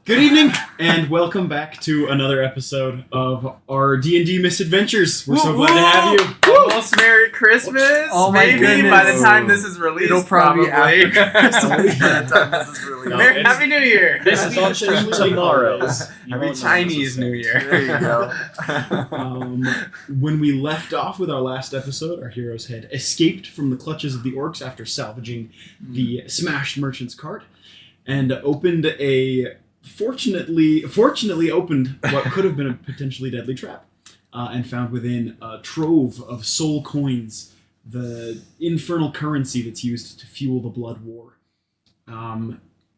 Good evening, and welcome back to another episode of our D&D Misadventures. We're so glad to have you. Almost Merry Christmas, oh my maybe goodness. By the time this is released, It'll probably after Christmas by the time this is released. Happy New Year! This is on stream tomorrow. Happy Chinese New Year. There you go. When we left off with our last episode, our heroes had escaped from the clutches of the orcs after salvaging the smashed merchant's cart, and opened a fortunately opened what could have been a potentially deadly trap, and found within a trove of soul coins the infernal currency that's used to fuel the blood war.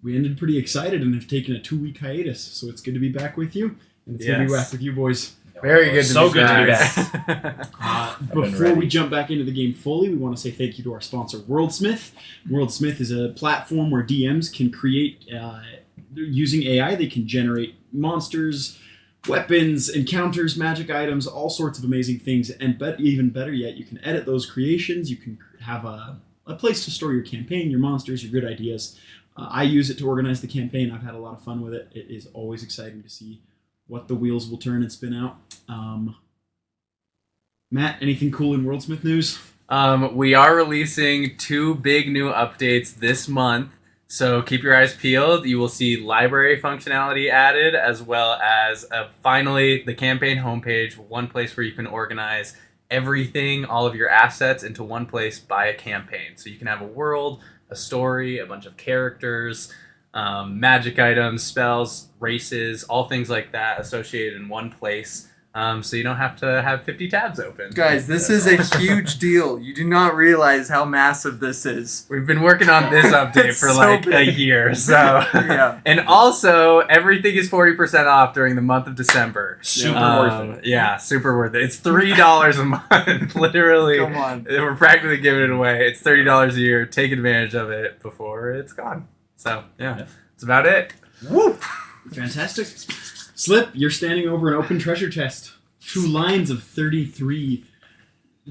We ended pretty excited and have taken a 2-week hiatus, so it's good to be back with you, and it's good to be back with you boys. Very good to be back. Before we jump back into the game fully, we want to say thank you to our sponsor, WorldSmith. WorldSmith is a platform where DMs can create, using AI, they can generate monsters, weapons, encounters, magic items, all sorts of amazing things. And even better yet, you can edit those creations. You can have a place to store your campaign, your monsters, your good ideas. I use it to organize the campaign. I've had a lot of fun with it. It is always exciting to see what the wheels will turn and spin out. Matt, anything cool in WorldSmith news? We are releasing 2 big new updates this month, so keep your eyes peeled. You will see library functionality added, as well as finally the campaign homepage, one place where you can organize everything, all of your assets into one place by a campaign. So you can have a world, a story, a bunch of characters, magic items, spells, races, all things like that associated in one place. So you don't have to have 50 tabs open. Guys, this is a huge deal. You do not realize how massive this is. We've been working on this update for a year. So yeah. And also, everything is 40% off during the month of December. Super worth it. Yeah, super worth it. It's $3 a month, literally. Come on. We're practically giving it away. It's $30 a year. Take advantage of it before it's gone. So, yeah. That's about it. Woo! Fantastic. Slip, you're standing over an open treasure chest. 2 lines of 33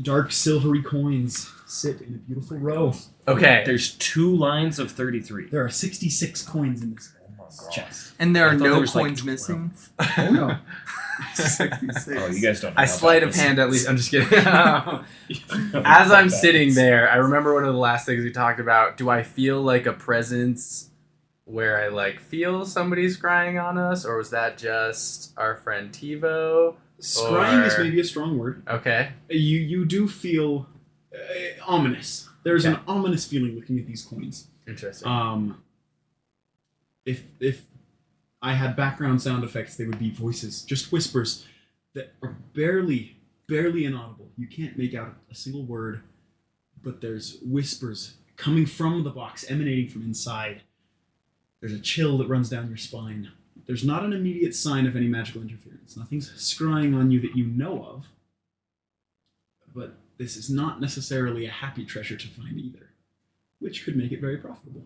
dark silvery coins sit in a beautiful row. Okay. There's 2 lines of 33. There are 66 coins in this chest. And there are I thought no there was, like, coins missing. Oh no. 66. Oh, you guys don't know. I sleight of hand at least. I'm just kidding. As I'm sitting there, I remember one of the last things we talked about. Do I feel like a presence where I feel somebody scrying on us, or was that just our friend TiVo? Scrying is maybe a strong word. Okay. You do feel ominous. There's an ominous feeling looking at these coins. Interesting. If I had background sound effects, they would be voices, just whispers that are barely inaudible. You can't make out a single word, but there's whispers coming from the box, emanating from inside. There's a chill that runs down your spine. There's not an immediate sign of any magical interference. Nothing's scrying on you that you know of. But this is not necessarily a happy treasure to find either, which could make it very profitable.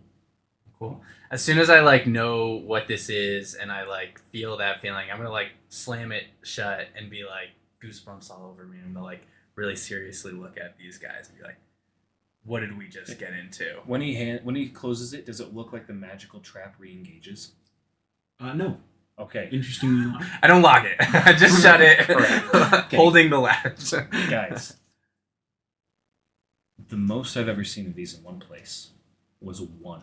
Cool. As soon as I know what this is and I feel that feeling, I'm gonna slam it shut and be goosebumps all over me. I'm gonna really seriously look at these guys and be like, what did we just get into? When he closes it, does it look like the magical trap re-engages? No. Okay. Interestingly not. I don't lock it. I just shut it, Okay. holding the latch. Guys, the most I've ever seen of these in one place was 1.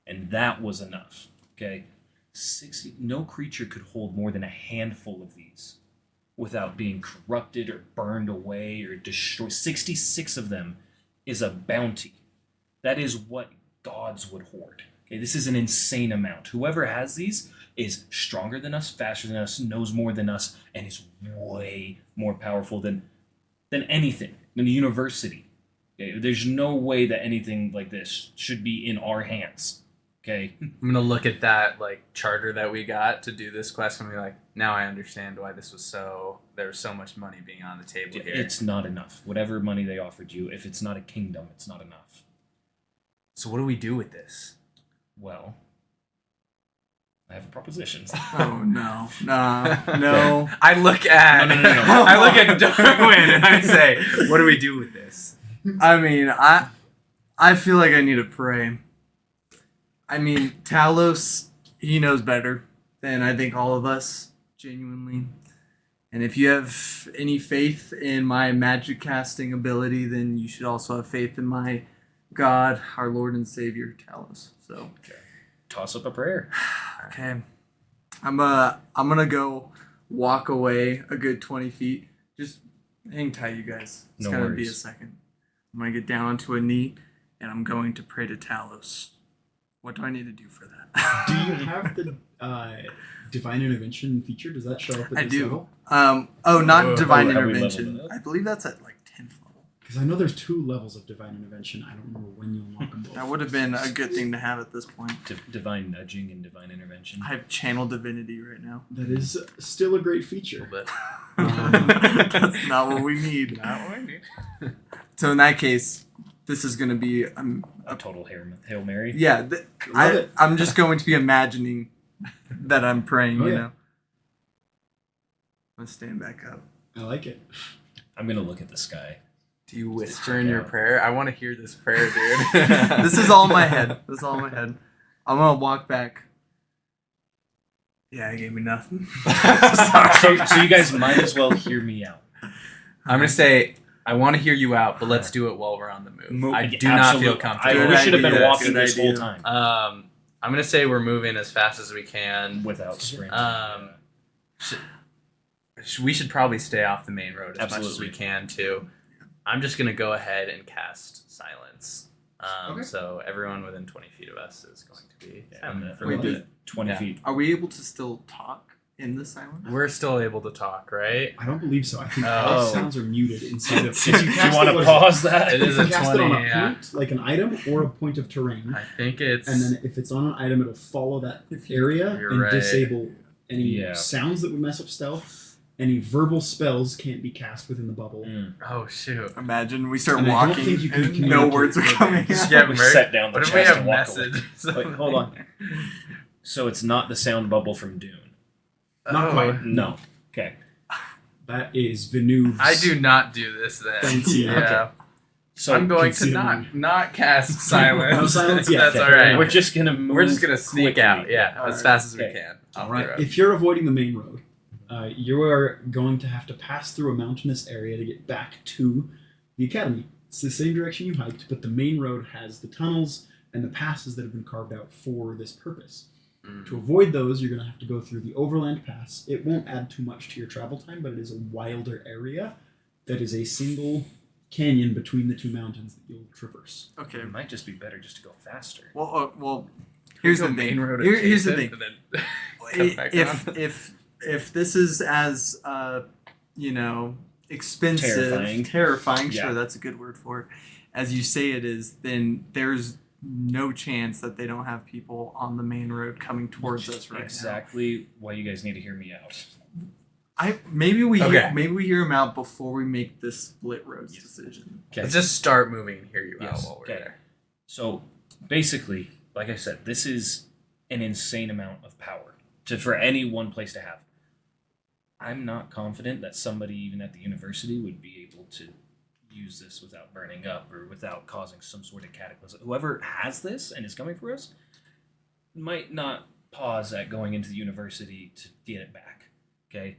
And that was enough. Okay? 60. No creature could hold more than a handful of these without being corrupted or burned away or destroyed. 66 of them is a bounty. That is what gods would hoard. Okay, this is an insane amount. Whoever has these is stronger than us, faster than us, knows more than us, and is way more powerful than anything, than a university. Okay, there's no way that anything like this should be in our hands. Okay? I'm gonna look at that charter that we got to do this quest and be like, now I understand why this was there was so much money being on the table here. It's not enough. Whatever money they offered you, if it's not a kingdom, it's not enough. So what do we do with this? Well, I have propositions. Oh, no. No. I look at No. I look at Darwin and I say, what do we do with this? I mean, I feel like I need to pray. I mean, Talos, he knows better. than I think all of us, genuinely. And if you have any faith in my magic casting ability, then you should also have faith in my God, our Lord and Savior, Talos. So, Toss up a prayer. okay, I'm gonna go walk away a good 20 feet. Just hang tight, you guys. It's No gonna be a worries. second. I'm gonna get down onto a knee, and I'm going to pray to Talos. What do I need to do for that? Do you have the divine intervention feature? Does that show up at I this do. level? Not divine have we intervention. leveled it up? I believe that's at like 10th level. Because I know there's 2 levels of divine intervention. I don't remember when you unlock them both. That would have been a good thing to have at this point. Divine nudging and divine intervention. I have channel divinity right now. That is still a great feature. But That's not what we need. not what I need. So in that case, this is going to be A total Hail Mary. yeah. Love it. I'm just going to be imagining that I'm praying. Oh, you yeah. know. Let's stand back up. I like it. I'm gonna look at the sky. Do you whisper in your prayer? I want to hear this prayer, dude. This is all in my head. This is all in my head. I'm gonna walk back. Yeah, it gave me nothing. So you guys might as well hear me out. I'm gonna say I want to hear you out, but let's do it while we're on the move. I do not feel comfortable. We should have been Good walking this idea. whole time I'm gonna say we're moving as fast as we can. without sprinting. We should probably stay off the main road as much as Absolutely. we can too. I'm just gonna go ahead and cast silence. Okay. So everyone within 20 feet of us is going to be silent for a we little do. bit. 20 Yeah. feet. Are we able to still talk in the silence? We're still able to talk, right? I don't believe so. I think Oh. all sounds are muted inside of. Do you want to pause that? It is You a cast it on 20, a yeah. point, like an item or a point of terrain, I think it's. and then if it's on an item, it'll follow that area You're and right. disable any Yeah. sounds that would mess up stealth. Any verbal spells can't be cast within the bubble. Oh shoot! Imagine we start And I don't walking think you can and no communicate words are with coming it. out. Yeah, we Merc, set down the What if we chest have and walk away. message? Wait, hold on. So it's not the sound bubble from Dune. Not Oh, quite. No. Okay. That is Venu's. I do not do this then. Fancy. Yeah. Okay. So I'm going to considering- not cast silence. No silence yet. That's Okay. all right. we're just gonna move. We're just gonna sneak quickly. out. Yeah, All as right. fast as we Okay. can. All off the right. road. If you're avoiding the main road, you are going to have to pass through a mountainous area to get back to the academy. It's the same direction you hiked, but the main road has the tunnels and the passes that have been carved out for this purpose. To avoid those, you're going to have to go through the overland pass. It won't add too much to your travel time, but it is a wilder area that is a single canyon between the 2 mountains that you'll traverse. Okay. It might just be better just to go faster. Well. Here's Go the thing. main road Here's the adjacent thing. and then come back on. If this is as expensive, terrifying, Yeah. sure, that's a good word for it, as you say it is, then there's no chance that they don't have people on the main road coming towards us right Exactly why you guys need to hear me out. now. Maybe we Okay. hear them out before we make this split roads Yes. decision. Okay. Let's just start moving and hear you out Yes, while we're okay. there. So basically, like I said, this is an insane amount of power for any one place to have. I'm not confident that somebody even at the university would be able to use this without burning up or without causing some sort of cataclysm. Whoever has this and is coming for us might not pause at going into the university to get it back. Okay?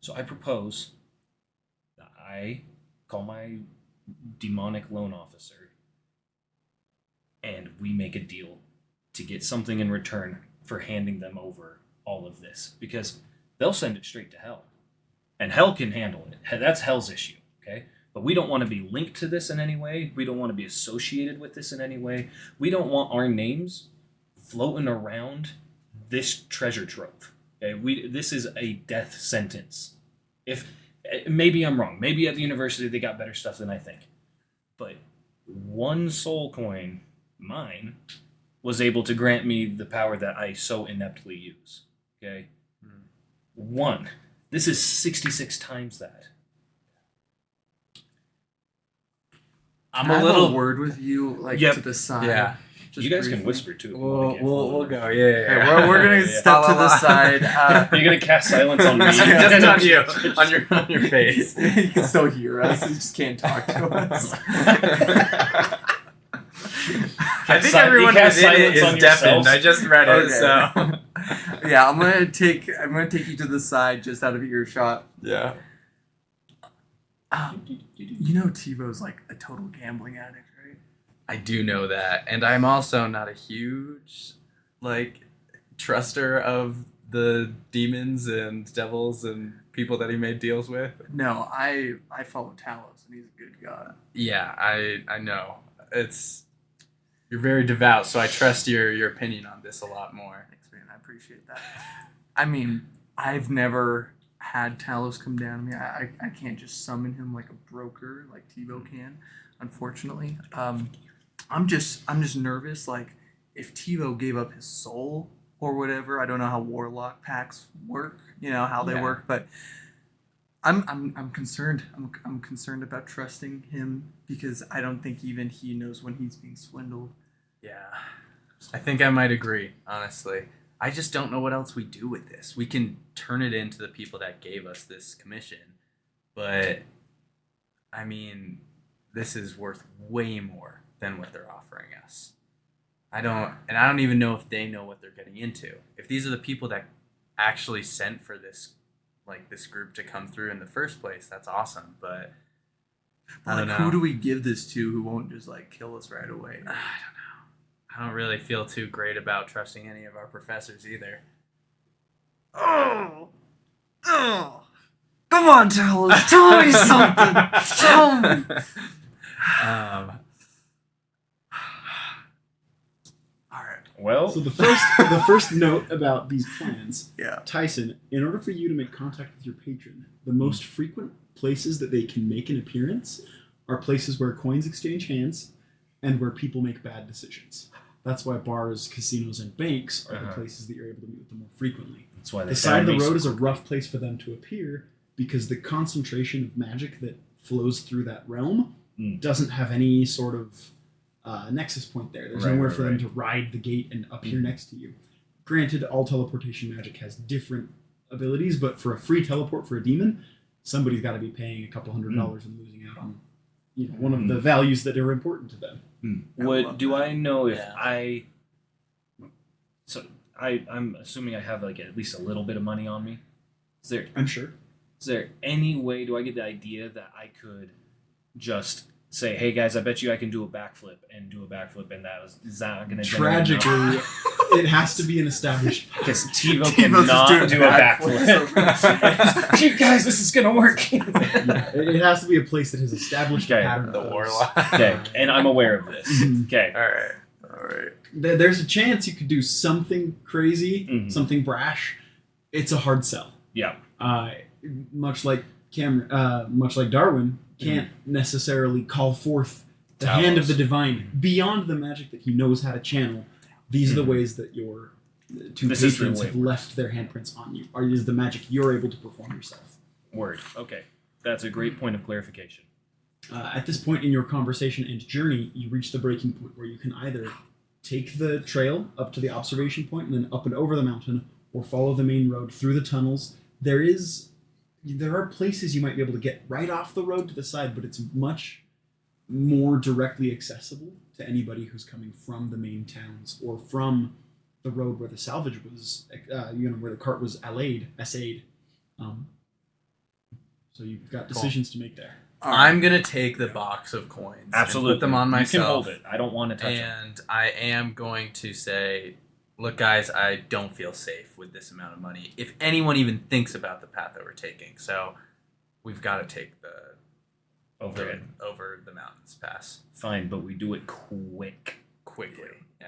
So I propose that I call my demonic loan officer and we make a deal to get something in return for handing them over all of this, because they'll send it straight to hell, and hell can handle it. That's hell's issue. Okay, but we don't want to be linked to this in any way. We don't want to be associated with this in any way. We don't want our names floating around this treasure trove. Okay? This is a death sentence. If maybe I'm wrong, maybe at the university they got better stuff than I think, but one soul coin, mine, was able to grant me the power that I so ineptly use. Okay? One. This is 66 times that. I'm Can I a have little. word with you, like Yep. to the side. Yeah. Just You guys can briefly? whisper too. if you wanna get We'll forward. go. Yeah. Okay, we're gonna Yeah. step to La, the la, la. side. You're gonna cast silence on me. Just on you, on your face. You can still hear us. You just can't talk to us. I think You everyone cast who's in it silence is on deafened. yourself. I just read it, Okay. so Yeah, I'm gonna take you to the side just out of earshot. Yeah. You know TiVo's like a total gambling addict, right? I do know that, and I'm also not a huge truster of the demons and devils and people that he made deals with. No, I follow Talos, and he's a good god. Yeah, I know. You're very devout, so I trust your opinion on this a lot more. Thanks, man. I appreciate that. I mean, I've never had Talos come down to me. I can't just summon him like a broker, like TiVo can, unfortunately. I'm just nervous. Like, if TiVo gave up his soul or whatever, I don't know how warlock pacts work. You know how they Yeah. work, but I'm concerned. I'm concerned about trusting him because I don't think even he knows when he's being swindled. Yeah. I think I might agree, honestly. I just don't know what else we do with this. We can turn it into the people that gave us this commission, but I mean, this is worth way more than what they're offering us. I don't even know if they know what they're getting into. If these are the people that actually sent for this group to come through in the first place, that's awesome, but I don't know. Who do we give this to who won't just like kill us right away? I don't know. I don't really feel too great about trusting any of our professors either. Oh, come on, Talos, tell me something. Tell me. All right. Well, So the first note about these plans, Yeah. Tyson, in order for you to make contact with your patron, the most frequent places that they can make an appearance are places where coins exchange hands and where people make bad decisions. That's why bars, casinos, and banks are the places that you're able to meet with them more frequently. that's why they The side of the found me road so is a quick. rough place for them to appear because the concentration of magic that flows through that realm doesn't have any sort of nexus point there. There's nowhere for them to ride the gate and appear next to you. Granted, all teleportation magic has different abilities, but for a free teleport for a demon, somebody's got to be paying a couple $100 and losing out on one of the values that are important to them. I know if Yeah. I'm assuming I have like at least a little bit of money on me. I'm sure. Is there any way, do I get the idea that I could just say, hey guys, I bet you I can do a backflip, and is that going to Tragically, it has to be an established because TiVo TiVo's cannot just do doing a backflip. You guys, this is going to work. Yeah, it has to be a place that has established a Okay, pattern. The of warlock. Okay, and I'm aware of this. Okay. All right. There's a chance you could do something crazy, Mhm. something brash. It's a hard sell. Yeah. Much like Darwin can't necessarily call forth the hand of the divine beyond the magic that he knows how to channel. These are the ways that your two This is the patrons way have it works. left their handprints on you. Or is the magic you're able to perform yourself. Word. Okay. That's a great point of clarification. At this point in your conversation and journey, you reach the breaking point where you can either take the trail up to the observation point and then up and over the mountain, or follow the main road through the tunnels. There are places you might be able to get right off the road to the side, but it's much more directly accessible to anybody who's coming from the main towns or from the road where the salvage was, where the cart was essayed. So you've got decisions to make there. I'm gonna take the box of coins. Absolutely. And put them on myself. You can hold it. I don't want to touch it. And I am going to say, look, guys, I don't feel safe with this amount of money. If anyone even thinks about the path that we're taking, so we've got to take the Over the mountains pass Fine, but we do it quickly. Yeah.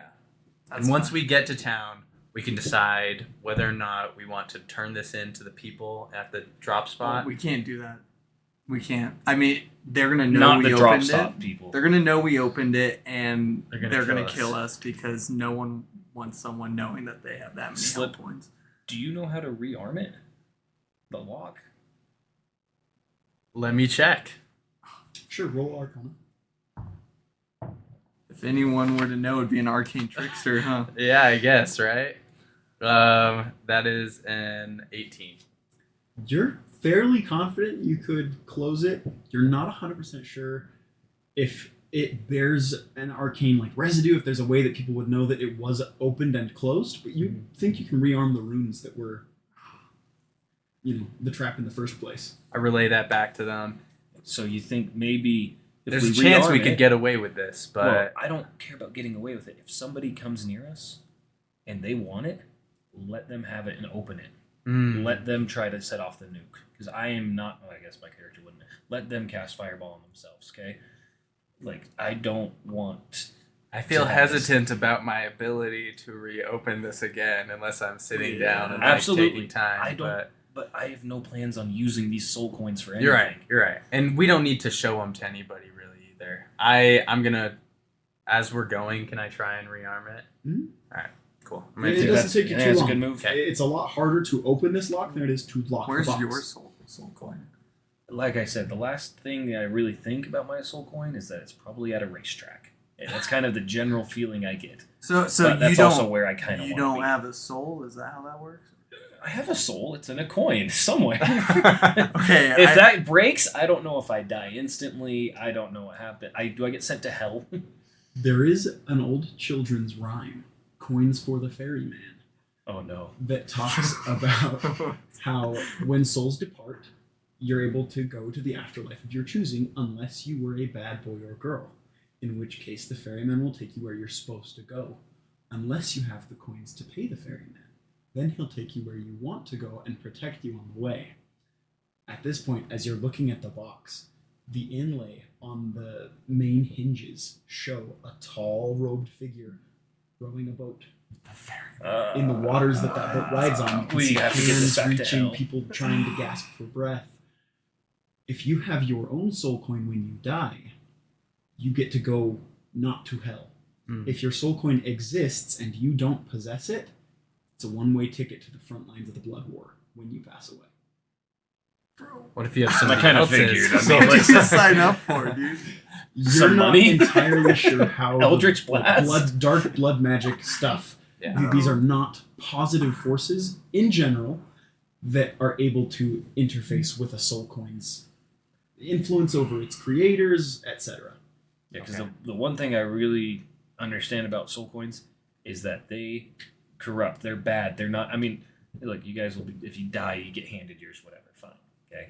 And once we get to town, we can decide whether or not we want to turn this in to the people at the drop spot. We can't do that. We can't. I mean, they're gonna know Not we the drop opened stop it. people. They're gonna know we opened it, and They're gonna kill kill us. us because no one wants someone knowing that they have that many Slip. health points. Do you know how to rearm it? The lock? Let me check. Sure, roll Arcana. If anyone were to know, it'd be an arcane trickster, huh? Yeah, I guess, right? That is an 18. You're fairly confident you could close it. You're not 100% sure if it bears an arcane like residue. If there's a way that people would know that it was opened and closed, but you think you can rearm the runes that were, the trap in the first place. I relay that back to them. So you think maybe if There's we a chance we rearm could it- get away with this, but Well, I don't care about getting away with it. If somebody comes near us and they want it, let them have it and open it. Let them try to set off the nuke. Because I am not. Well, I guess my character wouldn't. Let them cast fireball on themselves. Okay. Like I don't want. I feel to have this- hesitant about my ability to reopen this again unless I'm sitting down and Absolutely. taking time. I don't. But I have no plans on using these soul coins for anything. You're right. And we don't need to show them to anybody really either. I'm gonna, as we're going, can I try and rearm it? Mhm. All right, cool. I'm It gonna do doesn't that. take you Yeah, too that's a long. good move. Okay. It's a lot harder to open this lock than it is to lock Where's the box. your soul coin? Like I said, the last thing I really think about my soul coin is that it's probably at a racetrack. And that's kind of the general feeling I get. So But you that's don't also where I kind of you want to don't be. have a soul? Is that how that works? I have a soul. It's in a coin somewhere. Okay. If that breaks, I don't know if I die instantly. I don't know what happened. Do I get sent to hell? There is an old children's rhyme, Coins for the Ferryman, Oh no. that talks about how when souls depart, you're able to go to the afterlife of your choosing unless you were a bad boy or girl, in which case the ferryman will take you where you're supposed to go, unless you have the coins to pay the ferryman. Then he'll take you where you want to go and protect you on the way. At this point, as you're looking at the box, the inlay on the main hinges show a tall robed figure rowing a boat. In the waters that boat rides on, you can We see have to get this hands back to reaching, hell. people trying to gasp for breath. If you have your own soul coin when you die, you get to go not to hell. If your soul coin exists and you don't possess it, it's a one-way ticket to the front lines of the blood war when you pass away. What if you have I somebody kinda else's? figured. I So mean, What's to sign up for, dude? You're Some not money? entirely sure how Eldritch the Blast? dark blood magic stuff. Yeah. These are not positive forces in general that are able to interface with a soul coin's influence over its creators, etc. Yeah, because Okay. the one thing I really understand about soul coins is that they corrupt. They're bad. They're not. I mean, look, you guys will be. If you die, you get handed yours. Whatever. Fine. Okay.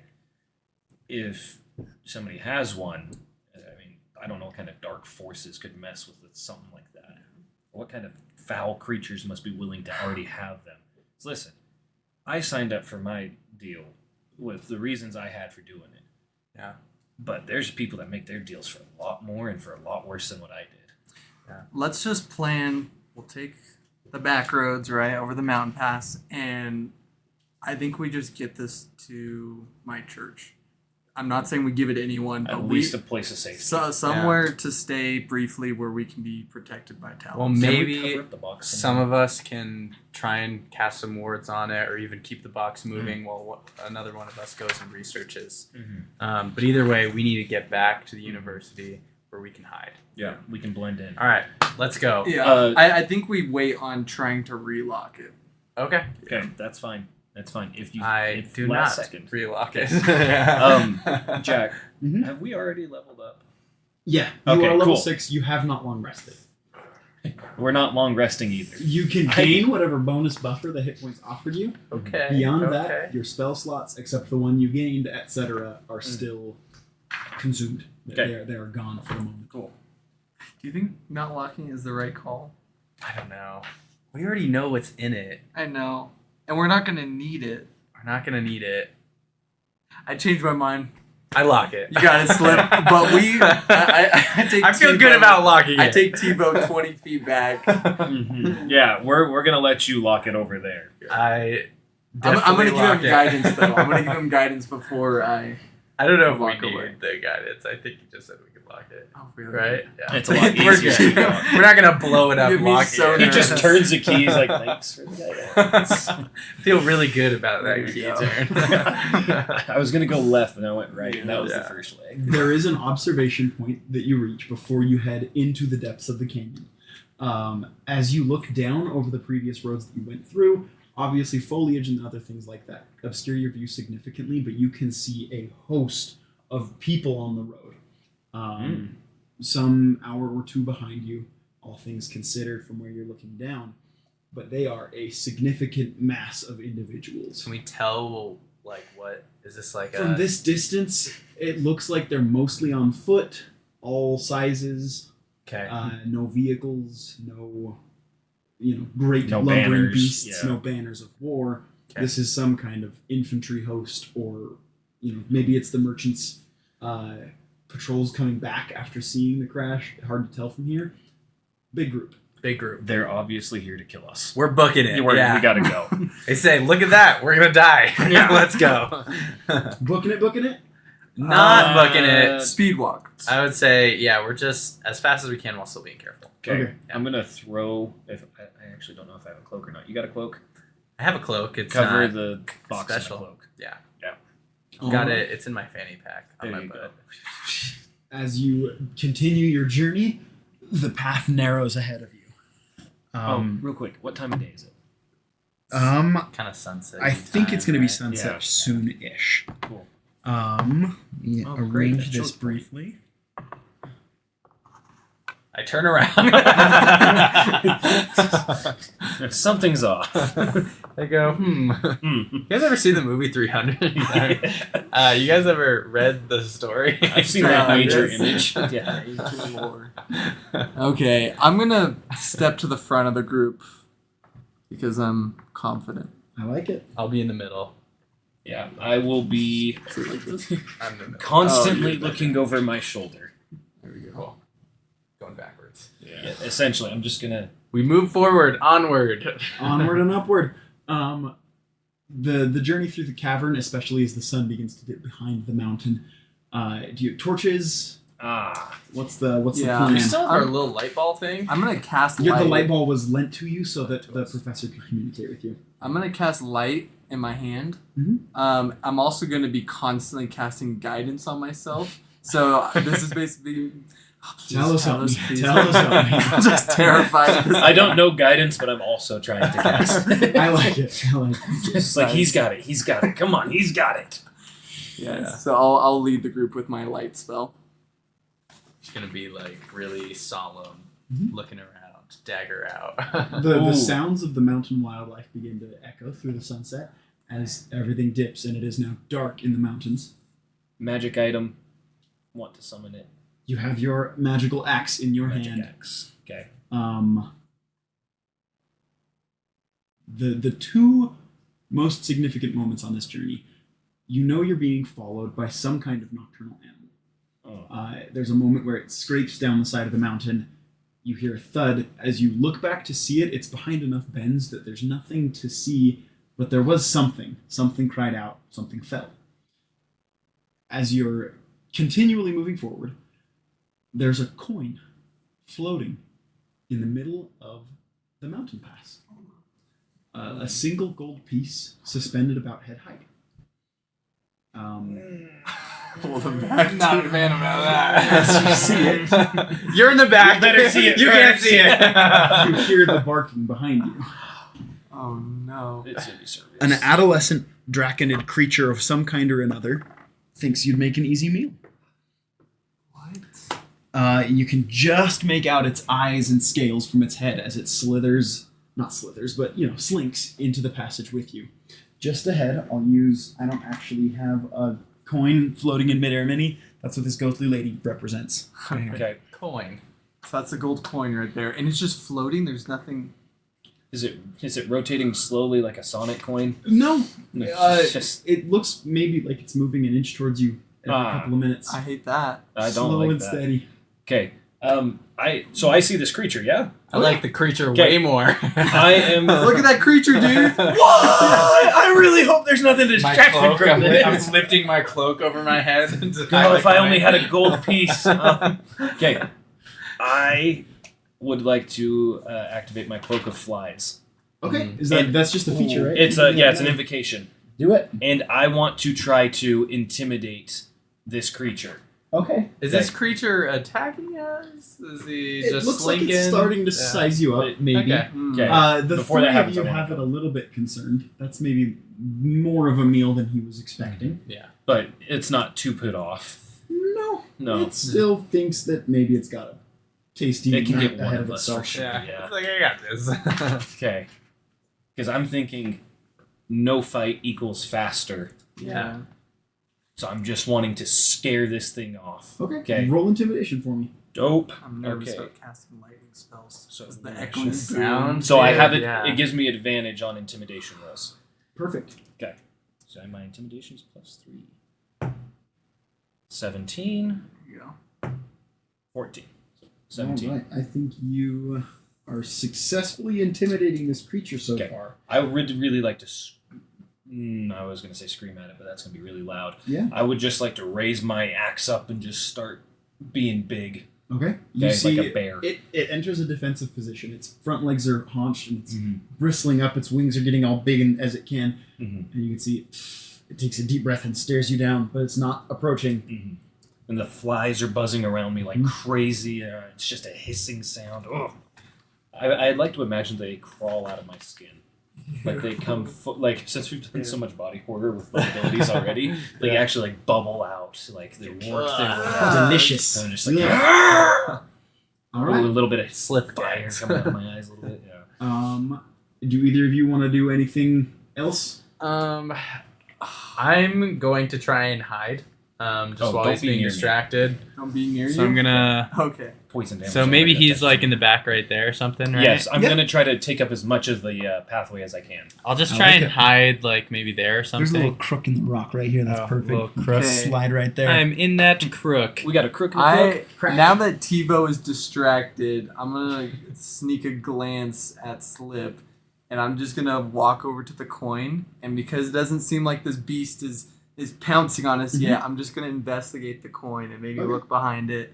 If somebody has one, I mean, I don't know what kind of dark forces could mess with something like that. What kind of foul creatures must be willing to already have them? So listen, I signed up for my deal with the reasons I had for doing it. Yeah. But there's people that make their deals for a lot more and for a lot worse than what I did. Let's just plan. We'll take the back roads, right, over the mountain pass, and I think we just get this to my church. I'm not saying we give it to anyone, but At least a place of safety. somewhere to stay briefly where we can be protected by talents. Well, Can we maybe cover up the box some somehow? of us can try and cast some wards on it, or even keep the box moving while another one of us goes and researches. Mhm. But either way, we need to get back to the university where we can hide. Yeah, we can blend in. All right, let's go. Yeah, I think we wait on trying to relock it. Okay. Okay, that's fine. That's fine. If you, I if do not last second. relock it. Jack, Mhm. have we already leveled up? Yeah, you Okay, are level cool. 6. You have not long rested. We're not long resting either. You can gain whatever bonus buffer the hit points offered you. Okay. Beyond okay. that, your spell slots, except the one you gained, etc., are still consumed. Okay. They are gone for the moment. Cool. Do you think not locking is the right call? I don't know. We already know what's in it. I know, and we're not gonna need it. We're not gonna need it. I changed my mind. I lock it. You got it, Slip. But I take. I feel T-vote. good about locking it. I take T-vote 20 feet back. Yeah, we're gonna let you lock it over there. I. I'm gonna give him lock it. guidance though. I'm gonna give him guidance before I. I don't know if we Walk need away. the guidance. I think you just said we could lock it. Oh really? Right? Yeah. It's a lot We're easier. good. We're not gonna blow it up You'd be locking so it. He nervous. just turns the key. He's like, thanks for the guidance. Feel really good about that There you key go. turn. I was gonna go left, and I went right, and that was Yeah. the first leg. There is an observation point that you reach before you head into the depths of the canyon. As you look down over the previous roads that you went through, obviously foliage and other things like that obscure your view significantly, but you can see a host of people on the road. some hour or two behind you, all things considered from where you're looking down. But they are a significant mass of individuals. Can we tell, like, what is this like? From this distance, it looks like they're mostly on foot, all sizes. Okay. No vehicles, no, great No lumbering banners, beasts, yeah. no banners of war. Okay. This is some kind of infantry host, or maybe it's the merchants' patrols coming back after seeing the crash. Hard to tell from here. Big group. Big group. They're obviously here to kill us. We're booking it. We Yeah. gotta go. They say, look at that. We're gonna die. Yeah. Let's go. Booking it. Not booking it. Speed walk. I would say, yeah, we're just as fast as we can while still being careful. Okay. I'm gonna throw. If I actually don't know if I have a cloak or not. You got a cloak? I have a cloak. It's Cover not the box special. in the cloak. Yeah. Yeah. Got it. It's in my fanny pack on There my you butt. As you continue your journey, the path narrows ahead of you. Real quick, what time of day is it? Kind of sunset. I think it's going to be right? sunset Yeah. soon-ish. Cool. Let me Oh, great. arrange That's this short. briefly. I turn around. Something's off. I go, You guys ever see the movie 300? You guys ever read the story? I've seen that major Yes. image. Yeah. Okay, I'm gonna step to the front of the group because I'm confident. I like it. I'll be in the middle. Yeah. I will be Is it like this? I'm in the middle. constantly Oh, you're looking over my shoulder. There we go. Cool. Going backwards. Yeah. Essentially, I'm just gonna. We move forward, onward. Onward and upward. The journey through the cavern, especially as the sun begins to dip behind the mountain. Do you have torches? What's the Yeah. plan? We still have our little light ball thing. I'm gonna cast The light. light ball was lent to you so that the professor could communicate with you. I'm gonna cast light in my hand. Mhm. I'm also gonna be constantly casting guidance on myself. So this is basically. Tell us something. please. Tell us something. I'm just terrified. Of this. I don't know guidance, but I'm also trying to cast. I like it. It's like he's got it. He's got it. Come on, he's got it. Yeah. Yeah. So I'll lead the group with my light spell. It's gonna be like really solemn, Mhm. looking around, dagger out. The Ooh. sounds of the mountain wildlife begin to echo through the sunset as everything dips and it is now dark in the mountains. Magic item. Want to summon it. You have your magical axe in your Magic hand. axe. Okay. The two most significant moments on this journey, you know you're being followed by some kind of nocturnal animal. Oh. There's a moment where it scrapes down the side of the mountain. You hear a thud. As you look back to see it, it's behind enough bends that there's nothing to see, but there was something. Something cried out. Something fell. As you're continually moving forward, there's a coin floating in the middle of the mountain pass. A single gold piece suspended about head height. Hold them back. Not a fan about that. Yes, you see it. You're in the back. You better see it You can't first. see it. You hear the barking behind you. Oh no. It's gonna be serious. An adolescent draconid creature of some kind or another thinks you'd make an easy meal. What? You can just make out its eyes and scales from its head as it slinks into the passage with you. Just ahead, I don't actually have a coin floating in midair mini. That's what this ghostly lady represents. Okay. Coin. So that's a gold coin right there, and it's just floating. There's nothing. Is it rotating slowly like a Sonic coin? No, No, it's just it looks maybe like it's moving an inch towards you every couple of minutes. I hate that. I don't Slow like and that. steady. Okay. I see this creature. Yeah. I like the creature Okay. way more. I am. Look at that creature, dude. What? I really hope there's nothing to My distract me cloak, from I'm this. lifting my cloak over my head. To Oh, if I only had a gold piece. Okay. I would like to activate my cloak of flies. Okay, And- that's just a feature, right? It's an invocation, Do it. and I want to try to intimidate this creature. Okay. Is this creature attacking us? Is he It just looks like slinking? it's starting to Yeah. size you up, But- maybe. Okay. Okay. The Before three that happens, of you I wanna have it go. a little bit concerned. That's maybe more of a meal than he was expecting. Yeah. But it's not too put off. No. No. It still thinks that maybe it's got a tasty It can night get one ahead of of us for itself. sure. Yeah. Yeah. It's like, I got this. Okay. Because I'm thinking no fight equals faster. Yeah. So I'm just wanting to scare this thing off. Okay. Roll intimidation for me. Dope. I'm nervous Okay. about casting lightning spells. So So the yeah, echoing just sound. So I Dude, have it. yeah. It gives me advantage on intimidation rolls. Perfect. Okay. So my intimidation is +3. 17. There you go. 14. 17. All right. I think you are successfully intimidating this creature so Okay. far. I would really like to. I was going to say scream at it, but that's going to be really loud. Yeah. I would just like to raise my axe up and just start being big. Okay. You Okay, see like a bear. It enters a defensive position. Its front legs are haunched and it's bristling up. Its wings are getting all big as it can. Mm-hmm. And you can see it takes a deep breath and stares you down, but it's not approaching. Mm-hmm. And the flies are buzzing around me like crazy. It's just a hissing sound. Ugh. I'd like to imagine they crawl out of my skin. Like they come, like since we've done so much body horror with my abilities already, they actually like bubble out, like they work their way out. Delicious. And I'm just like, All a right. little bit of Slip fire dance. coming out of my eyes a little bit. Yeah. Do either of you want to do anything else? I'm going to try and hide. Just Oh, while don't he's be being near me. distracted. I'm being near So you. I'm gonna. Okay. Poison damage. So maybe already, he's that's like in the back right there or something, right? Yes, I'm Yeah. gonna try to take up as much of the pathway as I can. I'll just I try like and it. hide, like maybe there or There's a little something. crook in the rock right here. That's Oh, perfect. little crook. Okay. Slide right there. I'm in that crook. We got a crook and a crook. Crack. Now that TiVo is distracted, I'm gonna sneak a glance at Slip, and I'm just gonna walk over to the coin. And because it doesn't seem like this beast is pouncing on us yet, I'm just gonna investigate the coin and maybe Okay. look behind it,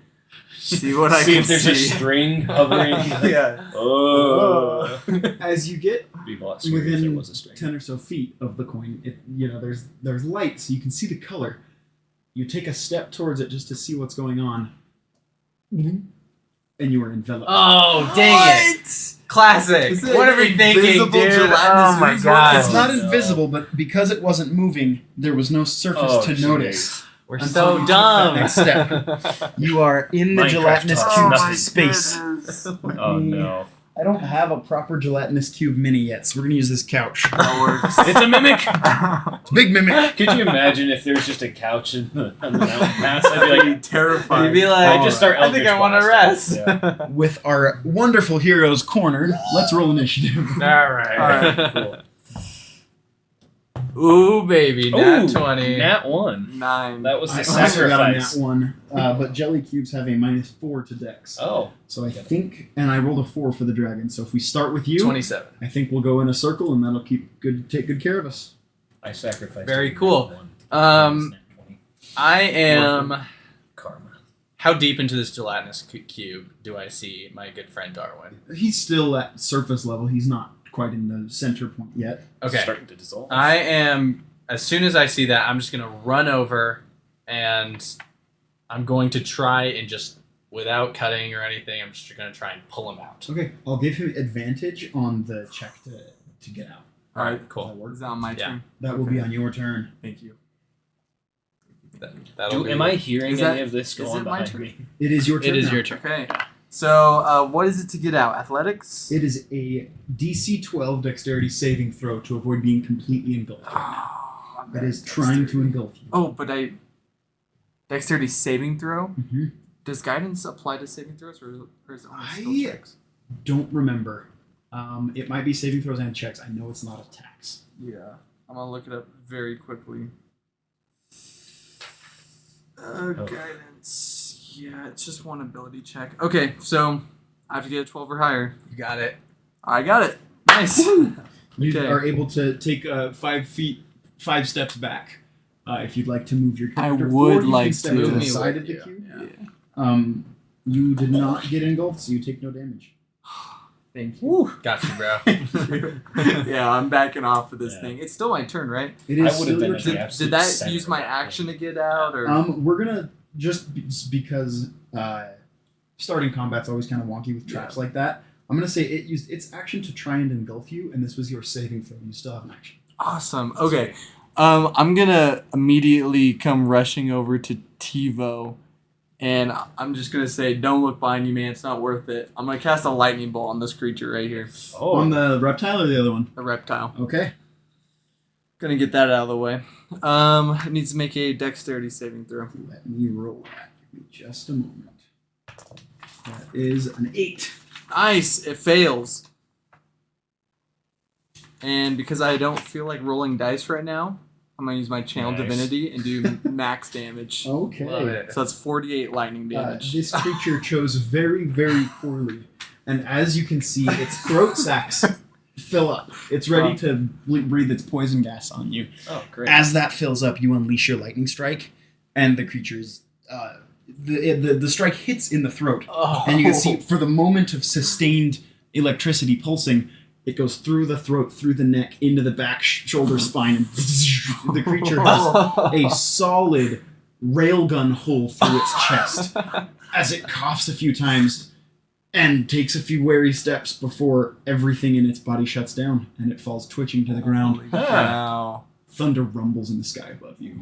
see what I See can if there's see. a string hovering. Yeah. Oh. As you get Be a lot scary if there within was a string. 10 or so feet of the coin, there's light, so you can see the color. You take a step towards it just to see what's going on, and you are enveloped. Oh, dang it! Classic. Is it What are we thinking, invisible dude? gelatinous Oh my ooze? god. It's not no. invisible, but because it wasn't moving, there was no surface Oh, to jeez. notice. We're Until so we took dumb. that next You are in the Minecraft gelatinous taught cube us nothing. space. Goodness. Oh no. I don't have a proper gelatinous cube mini yet, so we're gonna use this couch. That works. It's a mimic! It's a big mimic. Could you imagine if there's just a couch on the mountain pass? I'd be like, terrifying. You'd be like, I just start I think I want to Eldritch rest. Blast. With our wonderful heroes cornered, let's roll initiative. All right. Alright, cool. Ooh, baby, nat Ooh, 20. Nat 1. 9. That was the I also got a sacrifice. nat one, but jelly cubes have a -4 to dex. Oh. So I think, and I rolled a 4 for the dragon. So if we start with you, 27. I think we'll go in a circle, and that'll take good care of us. I sacrificed. Very a nat cool. 1. Nat 20. I am. Karma. How deep into this gelatinous cube do I see my good friend Darwin? He's still at surface level. He's not quite in the center point yet. Okay. Starting to dissolve. I am. As soon as I see that, I'm just gonna run over, and I'm going to try and just, without cutting or anything, I'm just gonna try and pull him out. Okay, I'll give him advantage on the check to get out. Alright, Cool. Is that on my Yeah. turn? That will be on your turn. Thank you. That'll be- Am I hearing Is that- any of this is going it my behind turn? me? It is your turn. It is now. your turn. Okay. So, what is it to get out? Athletics? It is a DC 12 dexterity saving throw to avoid being completely engulfed. Oh, That is trying to engulf you. Oh, but dexterity saving throw? Mm-hmm. Does guidance apply to saving throws, or is it only I- skill checks? Don't remember. It might be saving throws and checks. I know it's not attacks. Yeah. I'm gonna look it up very quickly. Guidance. Yeah, it's just one ability check. Okay, so I have to get a 12 or higher. You got it. I got it. Nice. You Okay. are able to take 5 steps back. If you'd like to move your I character, would or you like can step to. to the Move me side with of the you. cube. Yeah. You did not get engulfed, so you take no damage. Thank you. Got you, bro. Yeah, I'm backing off of this Yeah. thing. It's still my turn, right? It I is would still have been your at turn. the Did absolute that center use of my that action thing. to get out, or? We're gonna because starting combat's always kind of wonky with traps like that. I'm gonna say it used its action to try and engulf you, and this was your saving throw. You still have an action. Awesome. Okay. I'm gonna immediately come rushing over to TiVo And I'm just gonna say, don't look behind you, man. It's not worth it. I'm gonna cast a lightning bolt on this creature right here, On the reptile or the other one? the reptile. Okay. Gonna get that out of the way. It needs to make a dexterity saving throw. Let me roll that. Give me just a moment. That is an 8. Nice. It fails. And because I don't feel like rolling dice right now, I'm gonna use my channel Nice. divinity and do max damage. Okay. Love it. So that's 48 lightning damage. This creature chose very, very poorly. And as you can see, its throat sacs fill up. It's ready to breathe its poison gas on you. Oh, great. As that fills up, you unleash your lightning strike, and the creature's the strike hits in the throat, and you can see for the moment of sustained electricity pulsing, it goes through the throat, through the neck, into the back shoulder spine, and the creature has a solid railgun hole through its chest as it coughs a few times and takes a few wary steps before everything in its body shuts down and it falls twitching to the ground. Wow. Thunder rumbles in the sky above you.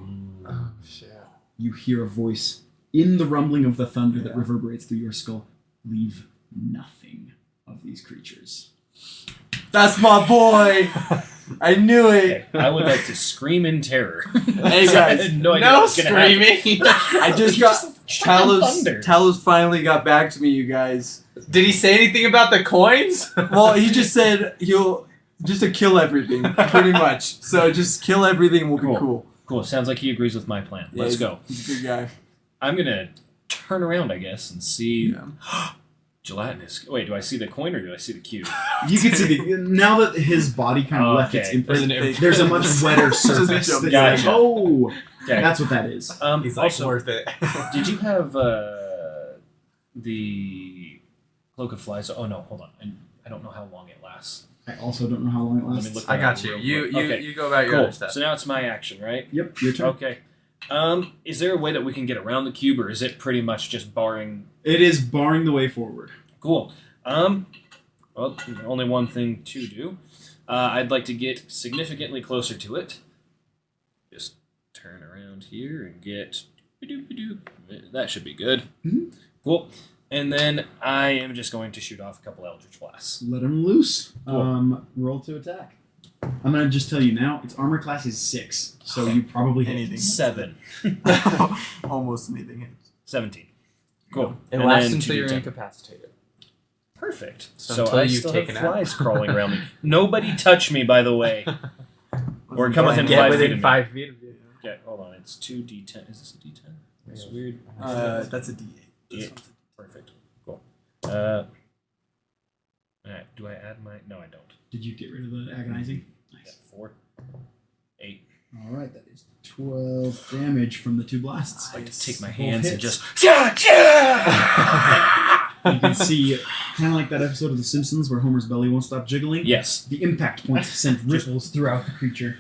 Oh, shit. You hear a voice in the rumbling of the thunder that reverberates through your skull. Leave nothing of these creatures. That's my boy! I knew it! I would like to scream in terror. Hey I guys, had no idea No what was gonna happen. screaming. I just got... thunder. Talos finally got back to me, you guys. Did he say anything about the coins? Well, he just said he'll... Just to kill everything, pretty much. So just kill everything, we'll be cool. Cool. Sounds like he agrees with my plan. Yeah, Let's go. He's a good guy. I'm gonna turn around, I guess, and see Yeah. gelatinous. Wait, do I see the coin or do I see the cube? You can see now that his body kind of left its Okay. imprint. There's a much wetter surface. That you're like, Gotcha. oh, Okay. that's what that is. He's like, Also, worth it. did you have the cloak of flies? Oh no, hold on. I don't know how long it lasts. I also don't know how long it Let me lasts. look. I that got up you. real You quick. you Okay. you go about your Cool. other stuff. So now it's my action, right? Yep, your turn. Okay. Is there a way that we can get around the cube, or is it pretty much just barring? It is barring the way forward. Cool. Well, only one thing to do. I'd like to get significantly closer to it. Just turn around here and get. That should be good. Mhm. Cool. And then I am just going to shoot off a couple Eldritch Blasts. Let him loose. Cool. Roll to attack. I'm gonna just tell you now. Its armor class is 6, so you probably hit Anything. 7. Almost anything hits. 17. Cool. It And lasts then until you're 2d10. incapacitated. Perfect. So So until I you've still have taken out. flies crawling around me. Nobody touch me, by the way. Or come within Get 5 feet within of me. 5 feet of you. Okay, hold on. It's 2d10. Is this a d10? That's Yeah. weird. That's a D8. Yeah. Perfect. Cool. Alright, do I add my... No, I don't. Did you get rid of the agonizing? Yeah, Nice. 4. 8. All right, that is 12 damage from the 2 blasts. I like to take my Both hands and hits. just... Cha, cha! You can see, kind of like that episode of The Simpsons where Homer's belly won't stop jiggling. Yes. The impact points sent ripples throughout the creature.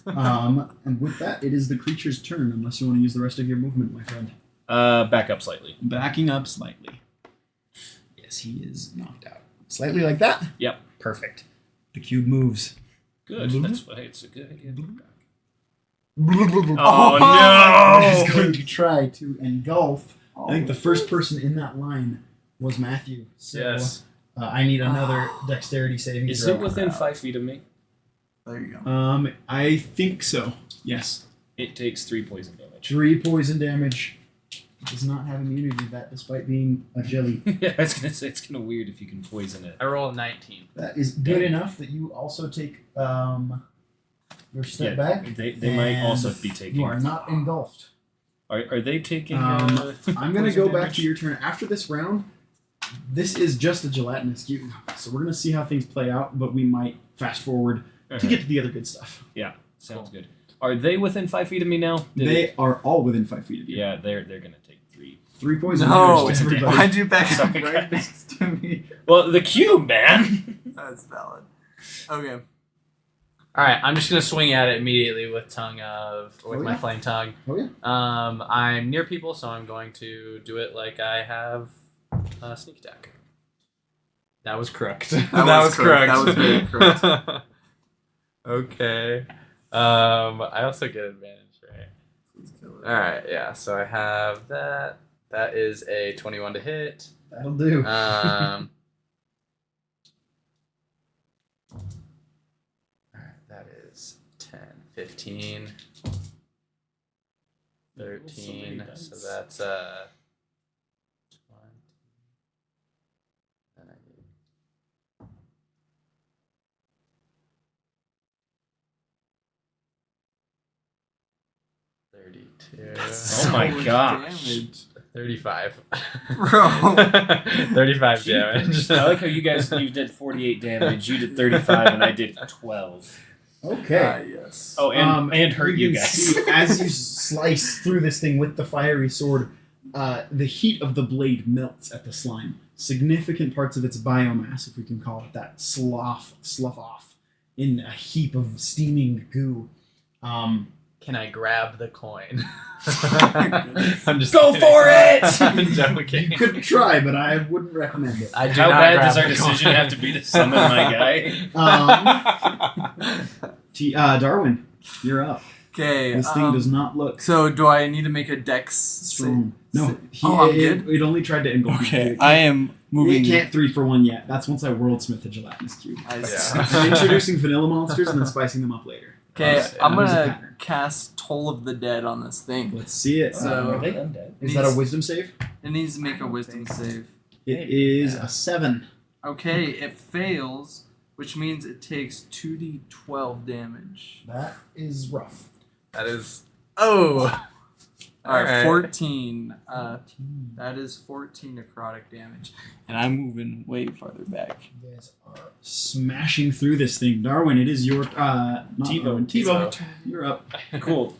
And with that, it is the creature's turn, unless you want to use the rest of your movement, my friend. Back up slightly. Backing up slightly. Yes, he is knocked out. Slightly like that? Yep. Perfect. The cube moves. Good. That's why it's a good idea. Oh no! He's going to try to engulf. I think the first person in that line was Matthew. So, Yes. I need another dexterity saving Is throw. it within 5 feet of me? There you go. I think so. Yes. It takes 3 poison damage. 3 poison damage. It does not have immunity to that, despite being a jelly. Yeah, I was gonna say it's kind of weird if you can poison it. I roll a 19. That is good enough that you also take your step back. They might and also be taking. You are not engulfed. Are they taking? I'm going to poison go back damage? to your turn. After this round, this is just a gelatinous cube. So we're going to see how things play out, but we might fast forward to get to the other good stuff. Yeah, sounds good. Are they within 5 feet of me now? They are all within 5 feet of you. Yeah, they're gonna take 3. 3 poison No, damage to everybody. why'd you back up Sorry, right guys. next to me? Well, the cube, man. That's valid. Okay. All right, I'm just gonna swing at it immediately with my yeah. flame tongue. Oh, yeah. I'm near people, so I'm going to do it like I have sneak attack. That was correct. That was correct. That was very correct. Okay. I also get advantage, right? Please kill it. All right, yeah. So I have that. That is a 21 to hit. That'll do. Alright, that is 10, 15, 13. So that's 20. Then I need 32. Oh my gosh. Damage. 35. Bro. 35 damage. I like how you did 48 damage, you did 35, and I did 12. Okay. Yes. Oh, and hurt you can guys. see, as you slice through this thing with the fiery sword, the heat of the blade melts at the slime. Significant parts of its biomass, if we can call it that, slough off in a heap of steaming goo. Can I grab the coin? I'm just Go kidding. for it! I'm joking. You could try, but I wouldn't recommend it. I do How not bad grab does our the decision coin. have to be to summon my guy? Darwin, you're up. Okay. This thing does not look So do I need to make a dex? strong. No, I'm good. it only tried to engulf you. Okay. I am moving. It can't 3-for-1 yet. That's once I WorldSmith the gelatinous cube. I Yeah. I'm introducing vanilla monsters and then spicing them up later. Okay, Oh, I'm there's a gonna pattern. cast Toll of the Dead on this thing. Let's see it. So- Are they undead? Is that a wisdom save? It needs to make a wisdom save. It is a 7. Okay, it fails, which means it takes 2d12 damage. That is rough. That is. Oh! Alright, Alright. 14. That is 14 necrotic damage. And I'm moving way farther back. You guys are smashing through this thing. Darwin, it is your not Tebow. Darwin. Tebow, you're up. Cool.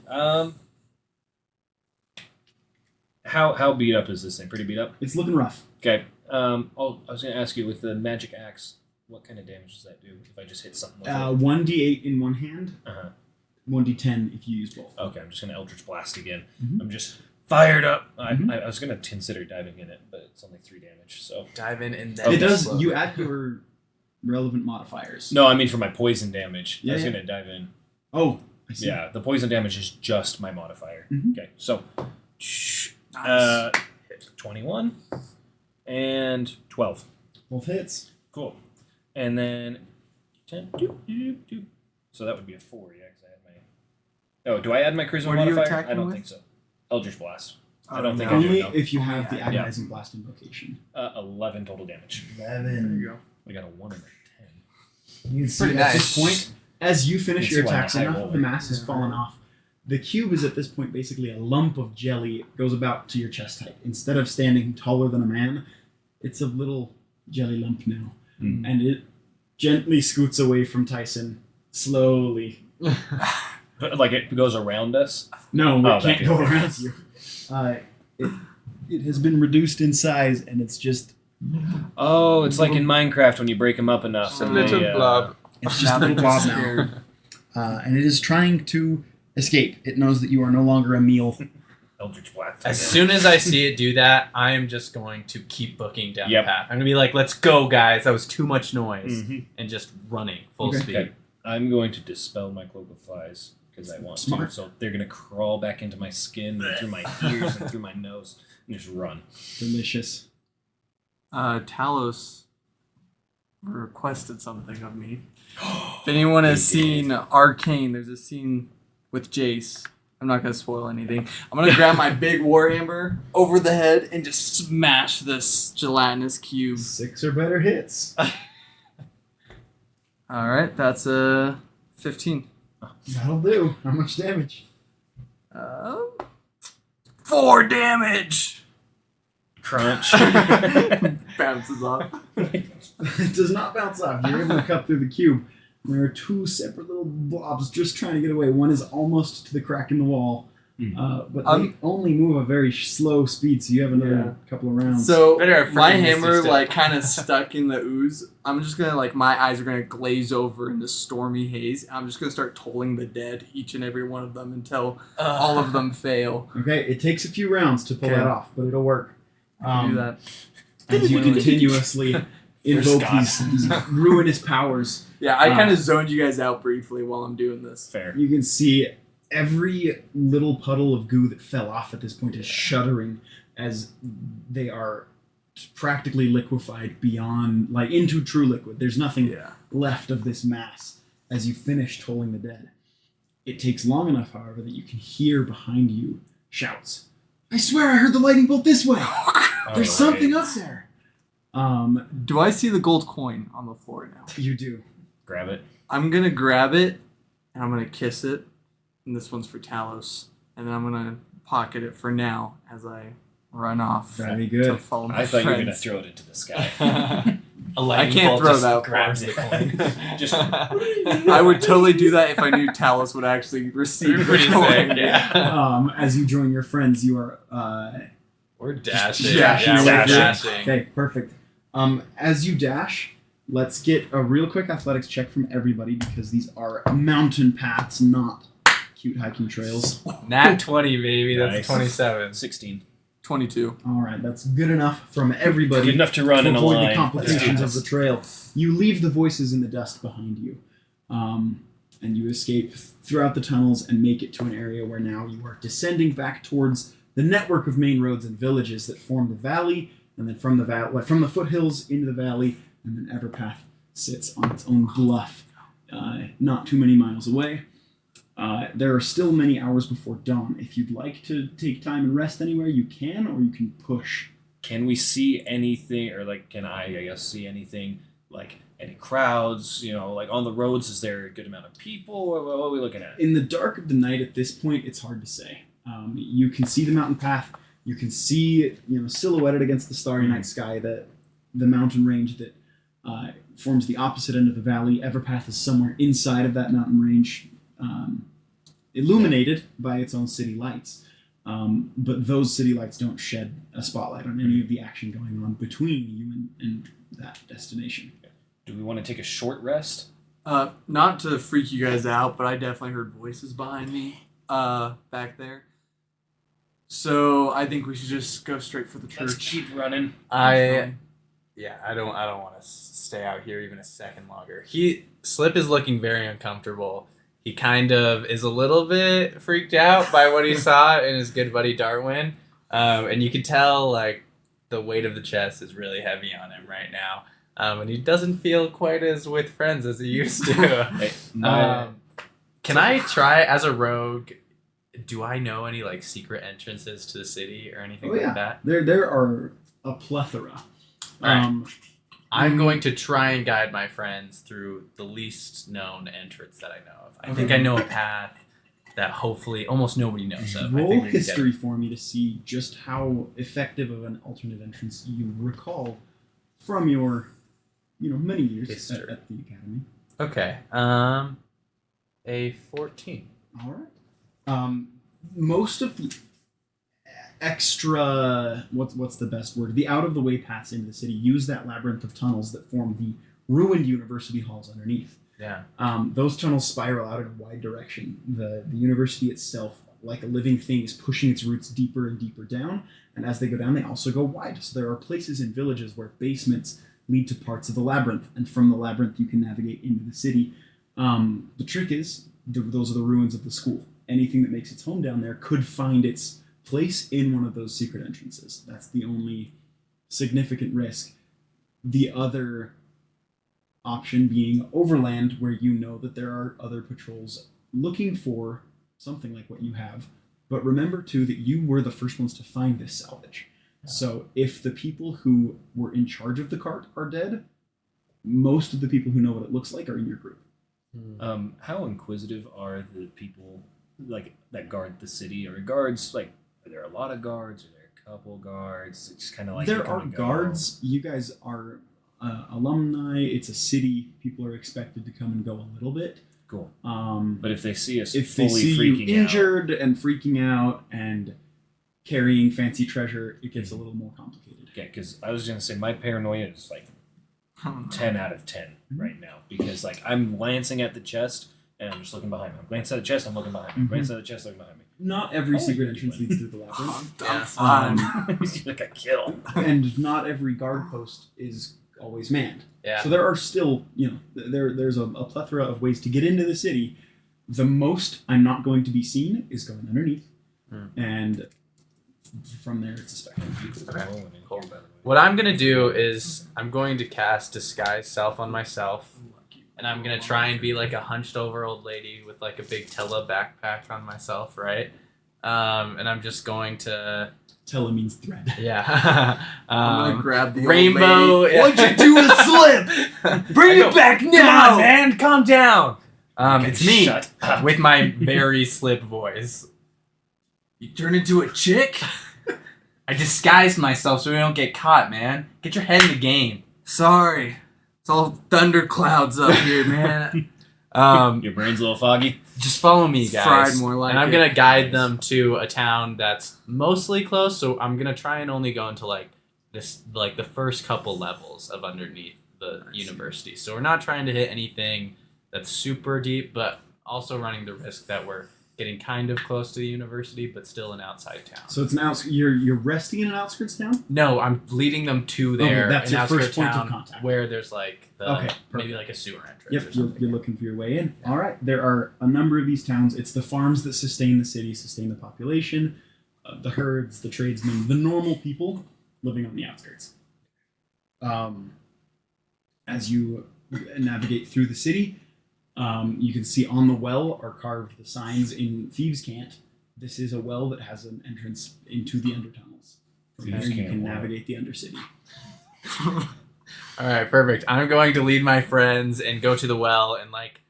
How beat up is this thing? Pretty beat up? It's looking rough. Okay. I was going to ask you, with the magic axe, what kind of damage does that do if I just hit something with it? 1d8 in one hand, Uh-huh. 1d10 if you use both. Okay, I'm just going to Eldritch Blast again. Mhm. I'm just fired up. Mhm. I was going to consider diving in it, but it's only 3 damage, so... Dive in and It then. does. explode. You add your relevant modifiers. No, I mean for my poison damage. Yeah, I was yeah. going to dive in. Oh, I see. Yeah, the poison damage is just my modifier. Mhm. Okay, so... Nice. 21 and 12. Both hits. Cool. And then 10. Doop, doop, doop. So that would be a 4, yeah, because I had my... Oh, do I add my charisma What are you modifier? attacking I don't with? think so. Eldritch Blast. Oh, I don't think no. I do, Only no. if you have the Yeah. agonizing blast invocation. 11 total damage. 11. you go. We got a 1 and a 10. You can see Pretty at nice. this point, as you finish You your see why I'm a attacks, high enough of roller. the mass has fallen off. The cube is at this point basically a lump of jelly. It goes about to your chest height. Instead of standing taller than a man, it's a little jelly lump now. Mm. And it gently scoots away from Tyson, slowly. But, like, it goes around us? No, Oh, it that can't did go work. around you. It has been reduced in size, and it's just Oh, it's like in Minecraft when you break them up enough. A and little they, blob. it's just a little blob now. And it is trying to escape. It knows that you are no longer a meal. Eldritch Blast. As again. soon as I see it do that, I am just going to keep booking down Yep. the path. I'm going to be like, let's go, guys. That was too much noise. Mhm. And just running full Okay. speed. Okay. I'm going to dispel my cloak of flies because I want Smart. to. So they're going to crawl back into my skin and through my ears and through my nose and just run. Delicious. Talos requested something of me. If anyone has seen Arcane, there's a scene with Jace. I'm not going to spoil anything. I'm going to grab my big warhammer over the head and just smash this gelatinous cube. 6 or better hits. Alright, that's a 15. That'll do. How much damage? 4 damage! Crunch. Bounces off. It does not bounce off. You're able to cut through the cube. There are 2 separate little blobs just trying to get away. One is almost to the crack in the wall, but they only move a very slow speed, so you have another couple of rounds. So Better have my freaking hammer Misty Step. like kind of stuck in the ooze. I'm just gonna my eyes are gonna glaze over in the stormy haze. I'm just gonna start tolling the dead, each and every one of them, until all of them fail. Okay, it takes a few rounds to pull Okay. that off, but it'll work. I can do that. As you continuously invoke Scott. these ruinous powers, Yeah, I kind of zoned you guys out briefly while I'm doing this. Fair. you can see every little puddle of goo that fell off at this point is shuddering as they are practically liquefied beyond, like, into true liquid. There's nothing left of this mass as you finish tolling the dead. It takes long enough, however, that you can hear behind you shouts. I swear I heard the lightning bolt this way! There's something up there! Do I see the gold coin on the floor now? You do. Grab it. I'm going to grab it, and I'm going to kiss it. And this one's for Talos. And then I'm going to pocket it for now as I run off. Very To good. follow my I thought you were going to friends. throw it into the sky. I can't throw that grabs far. it. Just I would totally do that if I knew Talos would actually receive the Pretty coin. sick, yeah. As you join your friends, you are We're dashing. dashing Yeah, away. we're dashing. okay. Perfect. As you dash, let's get a real quick athletics check from everybody because these are mountain paths, not cute hiking trails. Nat 20, baby. That's Nice. 27. 16. 22. All right, that's good enough from everybody. Good enough to run in a avoid line. the complications Let's of do the trail. You leave the voices in the dust behind you, and you escape throughout the tunnels and make it to an area where now you are descending back towards the network of main roads and villages that form the valley, and then from the foothills into the valley, and then Everpath sits on its own bluff, not too many miles away. There are still many hours before dawn. If you'd like to take time and rest anywhere, you can, or you can push. Can we see anything, or like, can I guess, see anything, like any crowds, like on the roads? Is there a good amount of people? What are we looking at? In the dark of the night at this point, it's hard to say. You can see the mountain path. You can see, silhouetted against the starry night sky, the mountain range that forms the opposite end of the valley. Everpath is somewhere inside of that mountain range, illuminated by its own city lights. But those city lights don't shed a spotlight on any of the action going on between you and that destination. Do we want to take a short rest? Not to freak you guys out, but I definitely heard voices behind me back there. So I think we should just go straight for the church. Let's keep running. I don't want to stay out here even a second longer. Slip is looking very uncomfortable. He kind of is a little bit freaked out by what he saw in his good buddy Darwin. And you can tell, like, the weight of the chest is really heavy on him right now. And he doesn't feel quite as with friends as he used to. Hey, Can I try, as a rogue, do I know any, like, secret entrances to the city or anything like that? There are a plethora. Alright. I'm going to try and guide my friends through the least known entrance that I know of. I think I know a path that hopefully almost nobody knows of. I Roll think we can get history it. for me to see just how effective of an alternate entrance you recall from your, many years History. at the academy. Okay. A 14. All right. Most of the extra, what's the best word? The out of the way paths into the city use that labyrinth of tunnels that form the ruined university halls underneath. Yeah. Those tunnels spiral out in a wide direction. The university itself, like a living thing, is pushing its roots deeper and deeper down. And as they go down, they also go wide. So there are places in villages where basements lead to parts of the labyrinth, and from the labyrinth you can navigate into the city. The trick is, those are the ruins of the school. Anything that makes its home down there could find its place in one of those secret entrances. That's the only significant risk. The other option being overland, where you know that there are other patrols looking for something like what you have. But remember, too, that you were the first ones to find this salvage. So if the people who were in charge of the cart are dead, most of the people who know what it looks like are in your group. How inquisitive are the people like that guard the city? Are guards like? Are there a lot of guards? Are there a couple guards? It's kind of like There are guards. You guys are alumni. It's a city. People are expected to come and go a little bit. Cool. But But if they see us if fully they see freaking you injured and freaking out and carrying fancy treasure, it gets a little more complicated. yeah, because I was gonna say my paranoia is like 10 out of 10 right now, because like I'm glancing at the chest and I'm just looking behind me. I'm glancing at the chest, I'm looking behind me. I'm glancing at the chest, looking behind me. Not every Oh, secret you entrance would. leads through the labyrinth. I'm fine. Like a kill. And not every guard post is always manned. Yeah. So there are still, there's a plethora of ways to get into the city. The most I'm not going to be seen is going underneath and from there, it's a spectrum. Okay. Cool. What I'm gonna do is I'm going to cast Disguise Self on myself, and I'm gonna try and be like a hunched over old lady with like a big Tella backpack on myself, right? And I'm just going to. Tella means thread. Yeah. I'm gonna grab the rainbow. Old lady. What'd you do with Slip? Bring it back now, come on, man. Calm down. It's me with my very Slip voice. You turn into a chick? I disguised myself so we don't get caught, man. Get your head in the game. Sorry. It's all thunderclouds up here, man. Your brain's a little foggy. Just follow me, guys. Fried more like and I'm it. gonna guide them to a town that's mostly close. So I'm gonna try and only go into like this, like the first couple levels of underneath the university. So we're not trying to hit anything that's super deep, but also running the risk that we're getting kind of close to the university, but still an outside town. So it's an you're resting in an outskirts town? No, I'm leading them to there. That's an your first outskirt point of town contact. Where there's like Okay, maybe like a sewer entrance. Yep, or something. you're looking for your way in. All right, there are a number of these towns. It's the farms that sustain the city, sustain the population, the herds, the tradesmen, the normal people living on the outskirts. As you navigate through the city, you can see on the well are carved the signs in Thieves' Cant. This is a well that has an entrance into the undertunnels. From there you can navigate the undercity. All right, perfect. I'm going to lead my friends and go to the well and like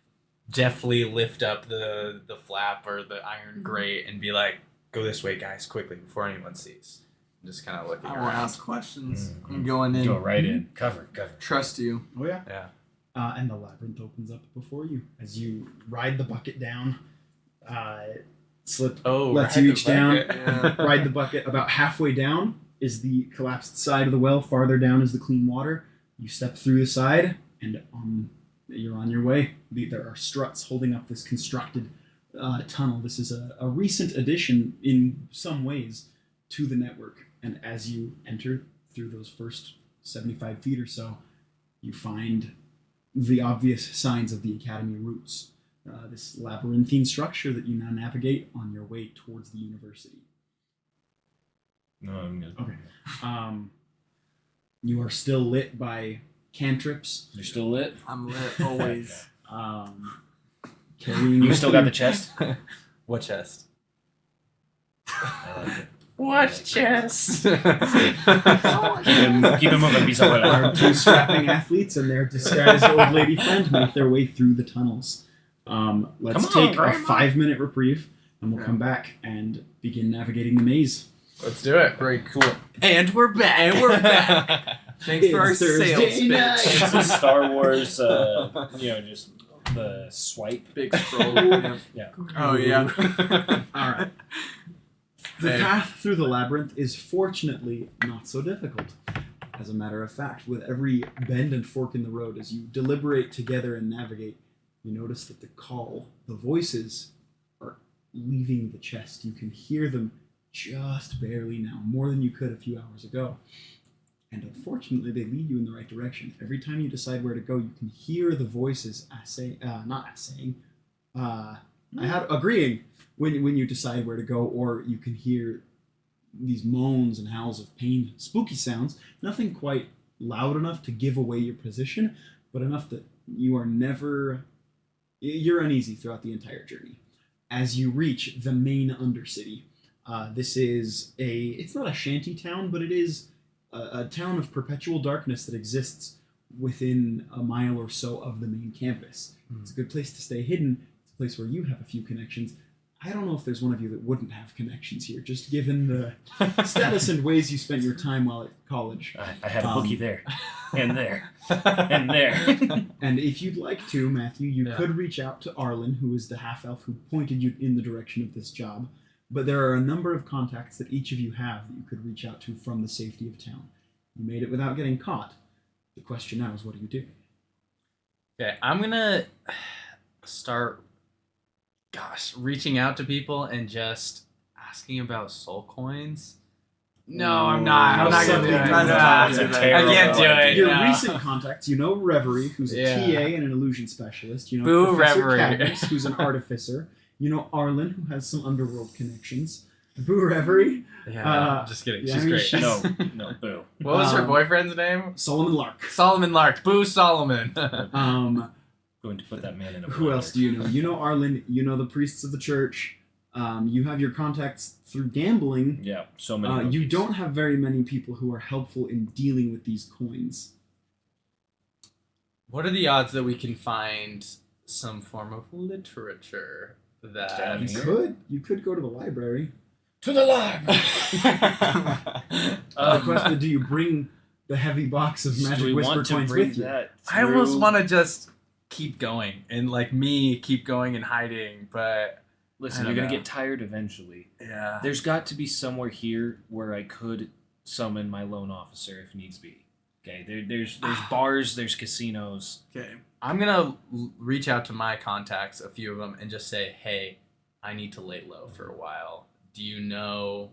deftly lift up the flap or the iron grate and be like, "Go this way, guys, quickly before anyone sees." I'm just kind of looking I around. won't ask questions. I'm going in. Go right in. Cover. Trust you. Oh yeah. Yeah. And the labyrinth opens up before you as you ride the bucket down. Slip lets you each down. Yeah. Ride the bucket. About halfway down is the collapsed side of the well. Farther down is the clean water. You step through the side, and you're on your way. There are struts holding up this constructed tunnel. This is a recent addition in some ways to the network. And as you enter through those first 75 feet or so, you find the obvious signs of the Academy roots. This labyrinthine structure that you now navigate on your way towards the university. No, I'm good. Okay. You are still lit by cantrips. You're still lit? I'm lit always. Carrying You still got the chest? What chest? I like it. What chest? Keep him moving, be so Our two strapping athletes and their disguised old lady friend make their way through the tunnels. Let's take a 5-minute reprieve, and we'll come back and begin navigating the maze. Let's do it. Very cool. And we're back. Thanks for our It's sales Thursday night. pitch. It's a Star Wars, just the swipe. Big scroll. Yeah. Oh, yeah. All right. The path through the labyrinth is fortunately not so difficult. As a matter of fact, with every bend and fork in the road, as you deliberate together and navigate, you notice that the voices are leaving the chest. You can hear them just barely now, more than you could a few hours ago. And unfortunately, they lead you in the right direction. Every time you decide where to go, you can hear the voices agreeing when you decide where to go, or you can hear these moans and howls of pain, spooky sounds, nothing quite loud enough to give away your position, but enough that you're uneasy throughout the entire journey. As you reach the main undercity, this is it's not a shanty town, but it is a town of perpetual darkness that exists within a mile or so of the main campus. It's a good place to stay hidden. It's a place where you have a few connections. I don't know if there's one of you that wouldn't have connections here, just given the status and ways you spent your time while at college. I had a bookie there, and there, and there. And if you'd like to, Matthew, you could reach out to Arlen, who is the half-elf who pointed you in the direction of this job. But there are a number of contacts that each of you have that you could reach out to from the safety of town. You made it without getting caught. The question now is, what do you do? Okay, I'm gonna start, reaching out to people and just asking about soul coins. No, I'm not. I'm not gonna do it. That's a terrible I can't do it. Your no. recent contacts, you know Reverie, who's a Yeah. TA and an illusion specialist. You know Boo, Professor Reverie. Cadmus, who's an artificer. You know Arlen, who has some underworld connections. Boo Reverie. Yeah, just kidding. yeah, She's I mean, great. she's- No, boo. What was her Um, boyfriend's name? Solomon Lark. Solomon Lark. Boo Solomon. Going to put that man in a Who blender. else do you know? You know Arlen. You know the priests of the church. You have your contacts through gambling. Yeah, so many. You rookies. don't have very many people who are helpful in dealing with these coins. What are the odds that we can find some form of literature that Down You here? could go to the library. To the library. The question: do you bring the heavy box of do magic we whisper want to coins bring with you? that? I almost through? want to just keep going and like me keep going and hiding, but Listen, I you're don't gonna know. get tired eventually. yeah. There's got to be somewhere here where I could summon my loan officer if needs be. Okay, there's bars, there's casinos. Okay. I'm gonna reach out to my contacts, a few of them, and just say, "Hey, I need to lay low for a while. Do you know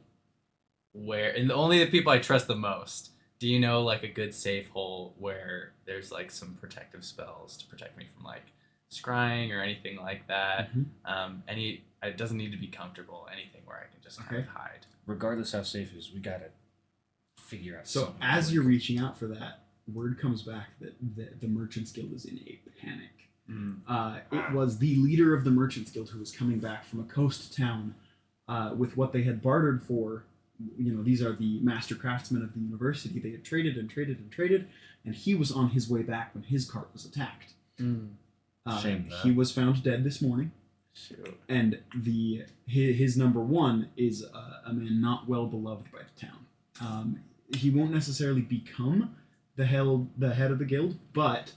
where?" And only the people I trust the most. Do you know like a good safe hole where there's like some protective spells to protect me from like scrying or anything like that? Mhm. It doesn't need to be comfortable. Anything where I can just kind of Okay. hide. Regardless how safe it is, we gotta figure out. So something as quick. you're reaching out for that, word comes back that the Merchants Guild is in a panic. It was the leader of the Merchants Guild who was coming back from a coast town with what they had bartered for. You know, these are the master craftsmen of the university. They had traded and traded and traded, and he was on his way back when his cart was attacked. Shame that. He was found dead this morning, Shoot. and his number one is a man not well beloved by the town. He won't necessarily become the head of the guild, but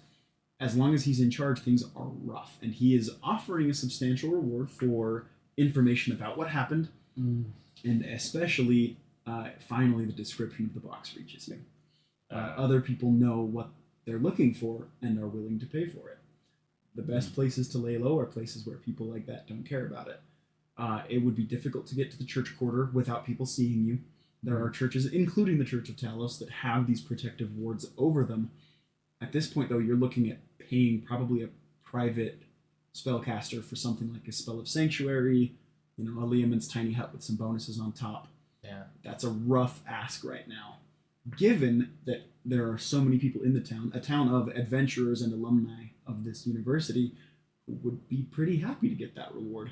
as long as he's in charge, things are rough, and he is offering a substantial reward for information about what happened, and especially, finally, the description of the box reaches him. Other people know what they're looking for and are willing to pay for it. The best places to lay low are places where people like that don't care about it. It would be difficult to get to the church quarter without people seeing you. There are churches, including the Church of Talos, that have these protective wards over them. At this point, though, you're looking at paying probably a private spellcaster for something like a Spell of Sanctuary, you know, a Liamon's Tiny Hut with some bonuses on top. Yeah. That's a rough ask right now. Given that there are so many people in the town, a town of adventurers and alumni of this university, who would be pretty happy to get that reward.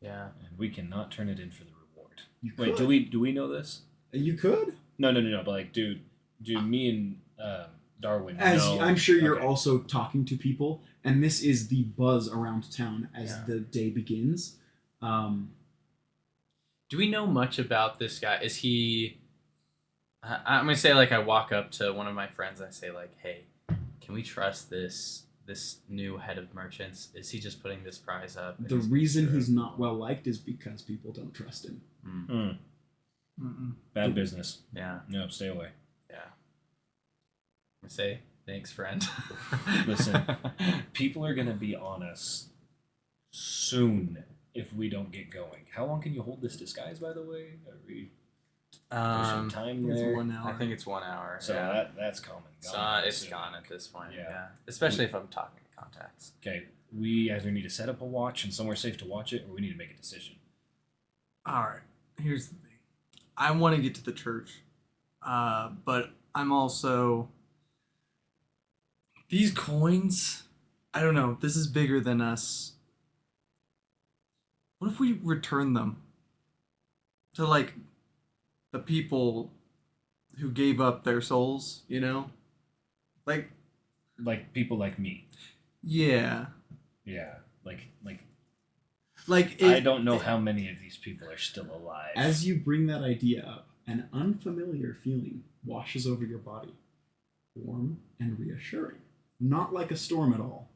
Yeah. and we cannot turn it in for the reward. You Wait, could. do we know this? You could. No. But like, do me and Darwin As know? I'm sure you're Okay. also talking to people, and this is the buzz around town as Yeah. the day begins. Do we know much about this guy? Is he? I'm gonna say like I walk up to one of my friends. I say like, "Hey, can we trust this new head of merchants? Is he just putting this prize up?" and The he's reason sure? he's not well liked is because people don't trust him. Bad business. Yeah, No, stay away. yeah. I say thanks, friend. Listen. People are gonna be on us soon if we don't get going. How long can you hold this disguise, by the way? Are we pushing time It's there? 1 hour. I think it's 1 hour. So yeah. that's common. So it's gone at this point. Yeah. Yeah. Especially if I'm talking to contacts. Okay, we either need to set up a watch and somewhere safe to watch it, or we need to make a decision. All right. Here's the thing. I want to get to the church, but I'm also these coins. I don't know. This is bigger than us. What if we return them to like the people who gave up their souls? You know, like Like people like me. yeah, Yeah. Like like I don't know how many of these people are still alive. As you bring that idea up, an unfamiliar feeling washes over your body, warm and reassuring. Not like a storm at all,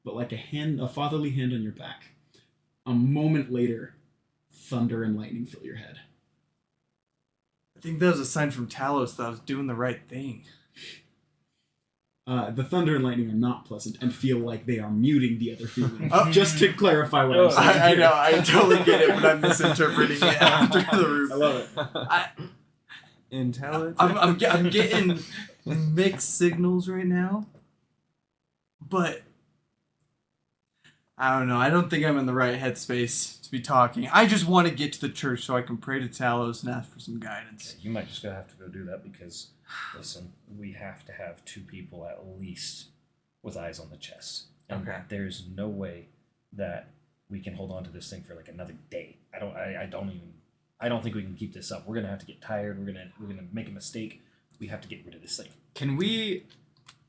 but like a fatherly hand on your back. A moment later, thunder and lightning fill your head. I think that was a sign from Talos that I was doing the right thing. The thunder and lightning are not pleasant and feel like they are muting the other feeling. Oh. Just to clarify what I'm saying. I here. know, I totally get it, but I'm misinterpreting it after the roof. I love it. Intelligent. I'm getting mixed signals right now, but I don't know. I don't think I'm in the right headspace to be talking. I just want to get to the church so I can pray to Talos and ask for some guidance. You might just gonna have to go do that because, listen, we have to have 2 people at least with eyes on the chest. And Okay. there's no way that we can hold on to this thing for like another day. I don't think we can keep this up. We're gonna have to get tired. We're gonna make a mistake. We have to get rid of this thing. Can we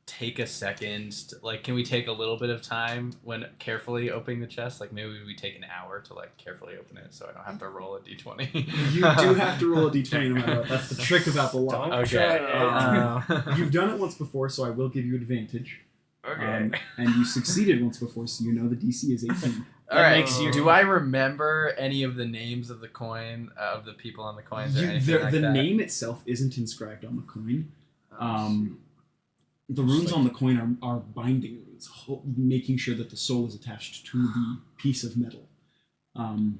take a second? Can we take a little bit of time when carefully opening the chest? Like maybe we take an hour to like carefully open it, so I don't have to roll a d20. You do have to roll a d20 no matter what. That's the trick about the lock. Don't Okay. try it. You've done it once before, so I will give you advantage. Okay. And you succeeded once before, so you know the DC is 18. All right. makes you- Do I remember any of the names of the coin of the people on the coins or anything like The that? name itself isn't inscribed on the coin. The runes on the coin are binding runes, making sure that the soul is attached to the piece of metal. I'm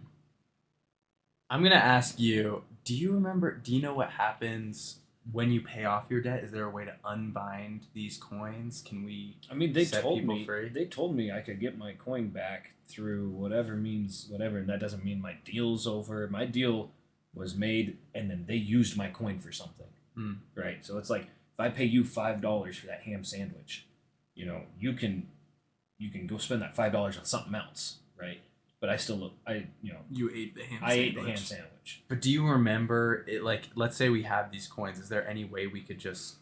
gonna ask you. Do you know what happens when you pay off your debt? Is there a way to unbind these coins? Can we? I mean, they set told people me. free? They told me I could get my coin back through whatever means whatever, and that doesn't mean my deal's over. My deal was made, and then they used my coin for something, right? So it's like if I pay you $5 for that ham sandwich, you can go spend that $5 on something else, right? But You ate the ham I sandwich. ate the ham sandwich. But do you remember it? Like, let's say we have these coins. Is there any way we could just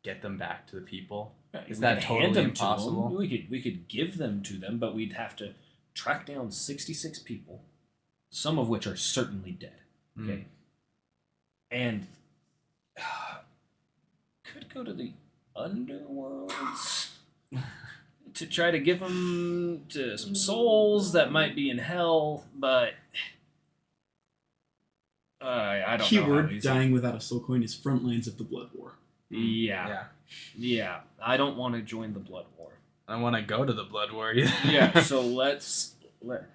get them back to the people? Is We that could totally hand them to impossible? them. We could give them to them, but we'd have to track down 66 people, some of which are certainly dead. Okay, and could go to the underworlds to try to give them to some souls that might be in hell, but I don't know. Keyword, how easy- dying without a soul coin is front lines of the blood war. Yeah. I don't want to join the blood war. I want to go to the blood war. Either. Yeah, so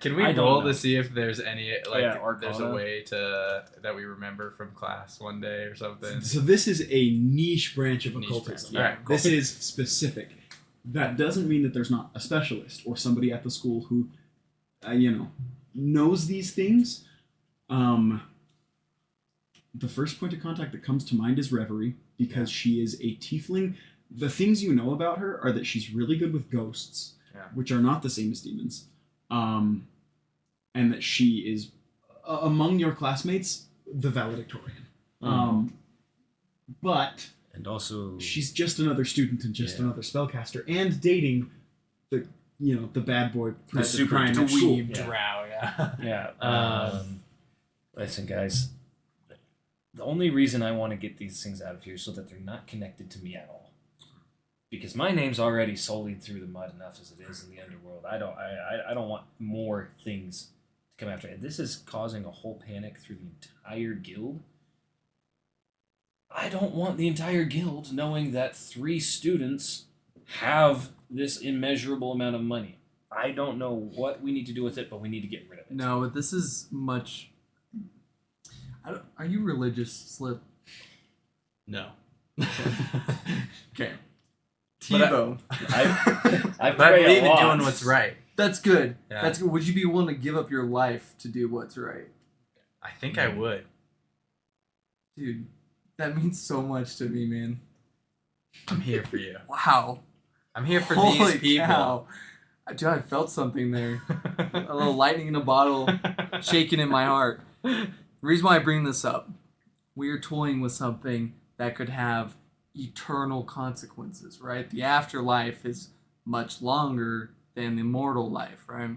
Can we I don't roll know. to see if there's any there's a Arcana. way that we remember from class one day or something? So this is a niche branch of Niche occultism. branch. Alright, cool. This is specific. That doesn't mean that there's not a specialist or somebody at the school who, knows these things. The first point of contact that comes to mind is Reverie, because she is a tiefling. The things you know about her are that she's really good with ghosts, which are not the same as demons, and that she is, among your classmates, the valedictorian. But And also, she's just another student and just another spellcaster, and dating the bad boy, The super prime at dweeb. school. Yeah. Drow, yeah. Listen, guys. The only reason I want to get these things out of here is so that they're not connected to me at all. Because my name's already sullied through the mud enough as it is in the underworld. I don't want more things to come after. And this is causing a whole panic through the entire guild. I don't want the entire guild knowing that 3 students have this immeasurable amount of money. I don't know what we need to do with it, but we need to get rid of it. No, but this is much. Are you religious, Slip? No. Okay. But Tebow. I But I pray believe a in lot. doing what's right. That's good. Yeah. That's good. Would you be willing to give up your life to do what's right? I think I would. Dude, that means so much to me, man. I'm here for you. Wow. I'm here for Holy these people. cow. Dude, I felt something there. A little lightning in a bottle shaking in my heart. The reason why I bring this up, we are toying with something that could have eternal consequences, right? The afterlife is much longer than the mortal life, right?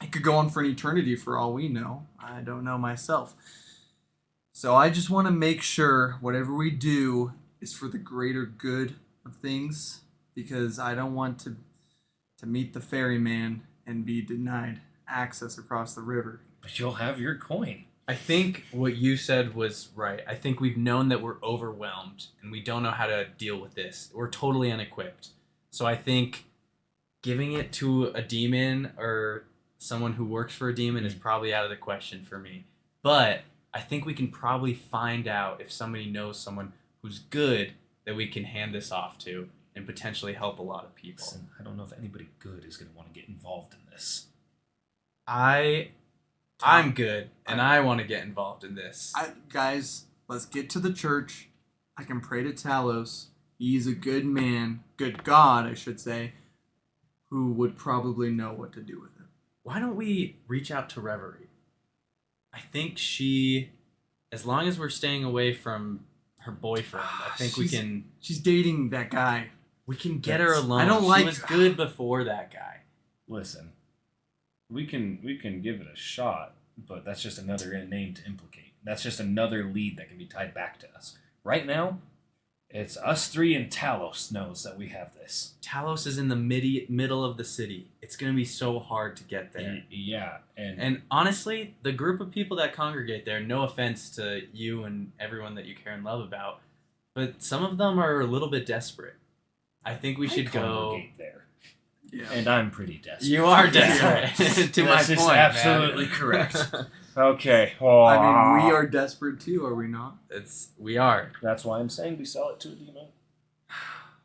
It could go on for an eternity for all we know. I don't know myself. So I just want to make sure whatever we do is for the greater good of things, because I don't want to meet the ferryman and be denied access across the river. But you'll have your coin. I think what you said was right. I think we've known that we're overwhelmed and we don't know how to deal with this. We're totally unequipped. So I think giving it to a demon or someone who works for a demon is probably out of the question for me. But I think we can probably find out if somebody knows someone who's good that we can hand this off to and potentially help a lot of people. Listen, I don't know if anybody good is going to want to get involved in this. I I'm good, and I want to get involved in this. Guys, let's get to the church. I can pray to Talos. He's a good man, good God, I should say, who would probably know what to do with it. Why don't we reach out to Reverie? I think she, as long as we're staying away from her boyfriend, I think we can. She's dating that guy. We can get her alone. I don't She like- was good before that guy. Listen, we can give it a shot, but that's just another name to implicate. That's just another lead that can be tied back to us. Right now, it's us three and Talos knows that we have this. Talos is in the middle of the city. It's going to be so hard to get there. Yeah, And honestly, the group of people that congregate there, no offense to you and everyone that you care and love about, but some of them are a little bit desperate. I think we should go. congregate there. Yeah. And I'm pretty desperate. You are desperate. To my This is point, absolutely man. correct. Okay. Oh, I mean, we are desperate too, are we not? We are. That's why I'm saying we sell it to a demon.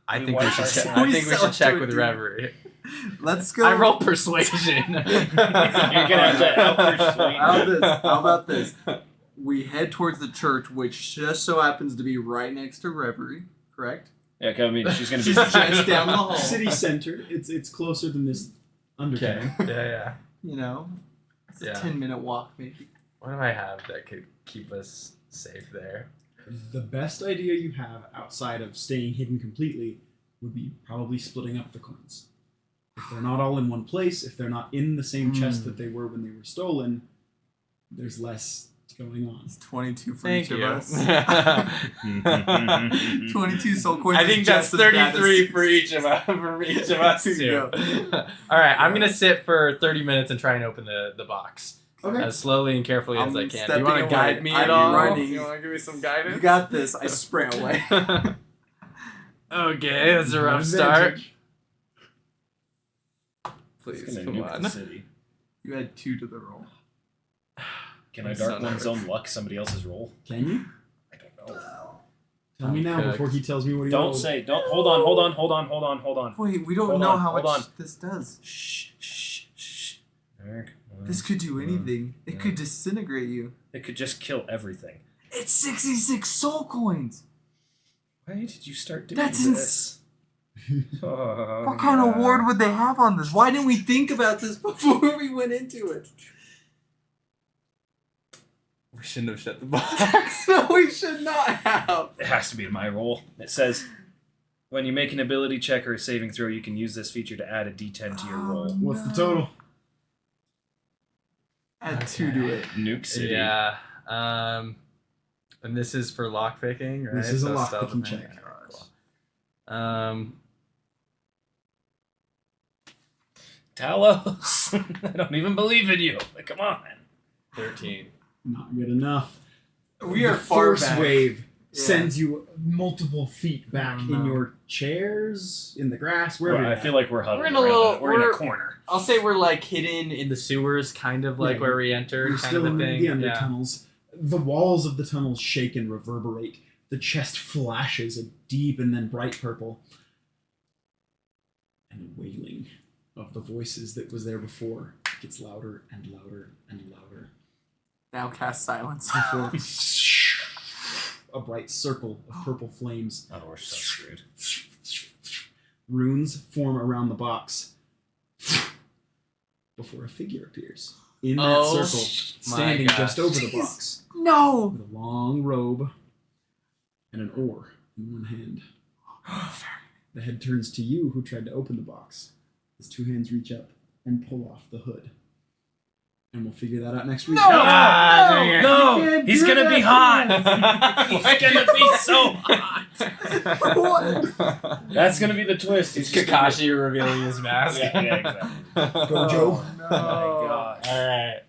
I We think we want should. our- Check, I we think we sell should check to a with demon. Reverie. Let's go. I roll persuasion. You're gonna have to out-persuade How about this? We head towards the church, which just so happens to be right next to Reverie, correct? Yeah, I mean, she's gonna be. She's just down the hall. City center. It's closer than this undertown. Yeah. You know, it's Yeah. a 10-minute walk, maybe. What do I have that could keep us safe there? The best idea you have outside of staying hidden completely would be probably splitting up the coins. If they're not all in one place, if they're not in the same chest that they were when they were stolen, there's less going on. It's 22 for Thank each you. of us. Mm-hmm. 22 soul coins. I is think that's just as bad 33 as- for each of us. For each of us There you too. go. All right, I'm gonna sit for 30 minutes and try and open the box Okay. as slowly and carefully as I'm I can. Do you stepping want to away. guide me I'm at all? running. You want to give me some guidance? You got this. I spray away. Okay, that's a rough Advantage. start. It's Please, gonna come nuke on. the city. You had 2 to the roll. Can I I'm dark so one's nervous. own luck somebody else's roll? Can you? I don't know. Tell me now Cooked. before he tells me what he Don't rolled. say. Don't. Hold on. Wait, we don't Hold know on, how hold much on. this does. Shh. Dark This could do anything. It could disintegrate you. It could just kill everything. It's 66 soul coins. Why did you start doing That's this? Oh, What kind of yeah. award would they have on this? Why didn't we think about this before we went into it? We shouldn't have shut the box. No, we should not have. It has to be my roll. It says, when you make an ability check or a saving throw, you can use this feature to add a d10 to your roll. What's the total? Add 2 to it. Nuke City. Yeah. And this is for lockpicking, right? This is a So lockpicking stealth- check. Cool. Talos, I don't even believe in you. But come on. 13. Not good enough. We are the far force back. wave Yeah. sends you multiple feet back Oh, no. in your chairs, in the grass, wherever. Well, I you're feel like we're huddled We're in a around little- it. We're in we're- a corner. I'll say we're like hidden in the sewers, kind of like Yeah, where we at. entered, You're kind still of in a thing. the under Yeah. tunnels. The walls of the tunnels shake and reverberate. The chest flashes a deep and then bright purple. And the wailing of the voices that was there before gets louder and louder and louder. Now cast silence. Before a bright circle of purple flames. Oh, we're so screwed. Runes form around the box before a figure appears in that Oh circle, my standing gosh. just over the box No! with a long robe and an oar in one hand. The head turns to you, who tried to open the box. His 2 hands reach up and pull off the hood. And we'll figure that out next week. No! Ah, dang it. No! can't He's do gonna be that. hot! He's gonna be so hot! What? That's gonna be the twist. It's He's just gonna Kakashi revealing his mask. Yeah, exactly. Gojo. be- Oh my god. All right.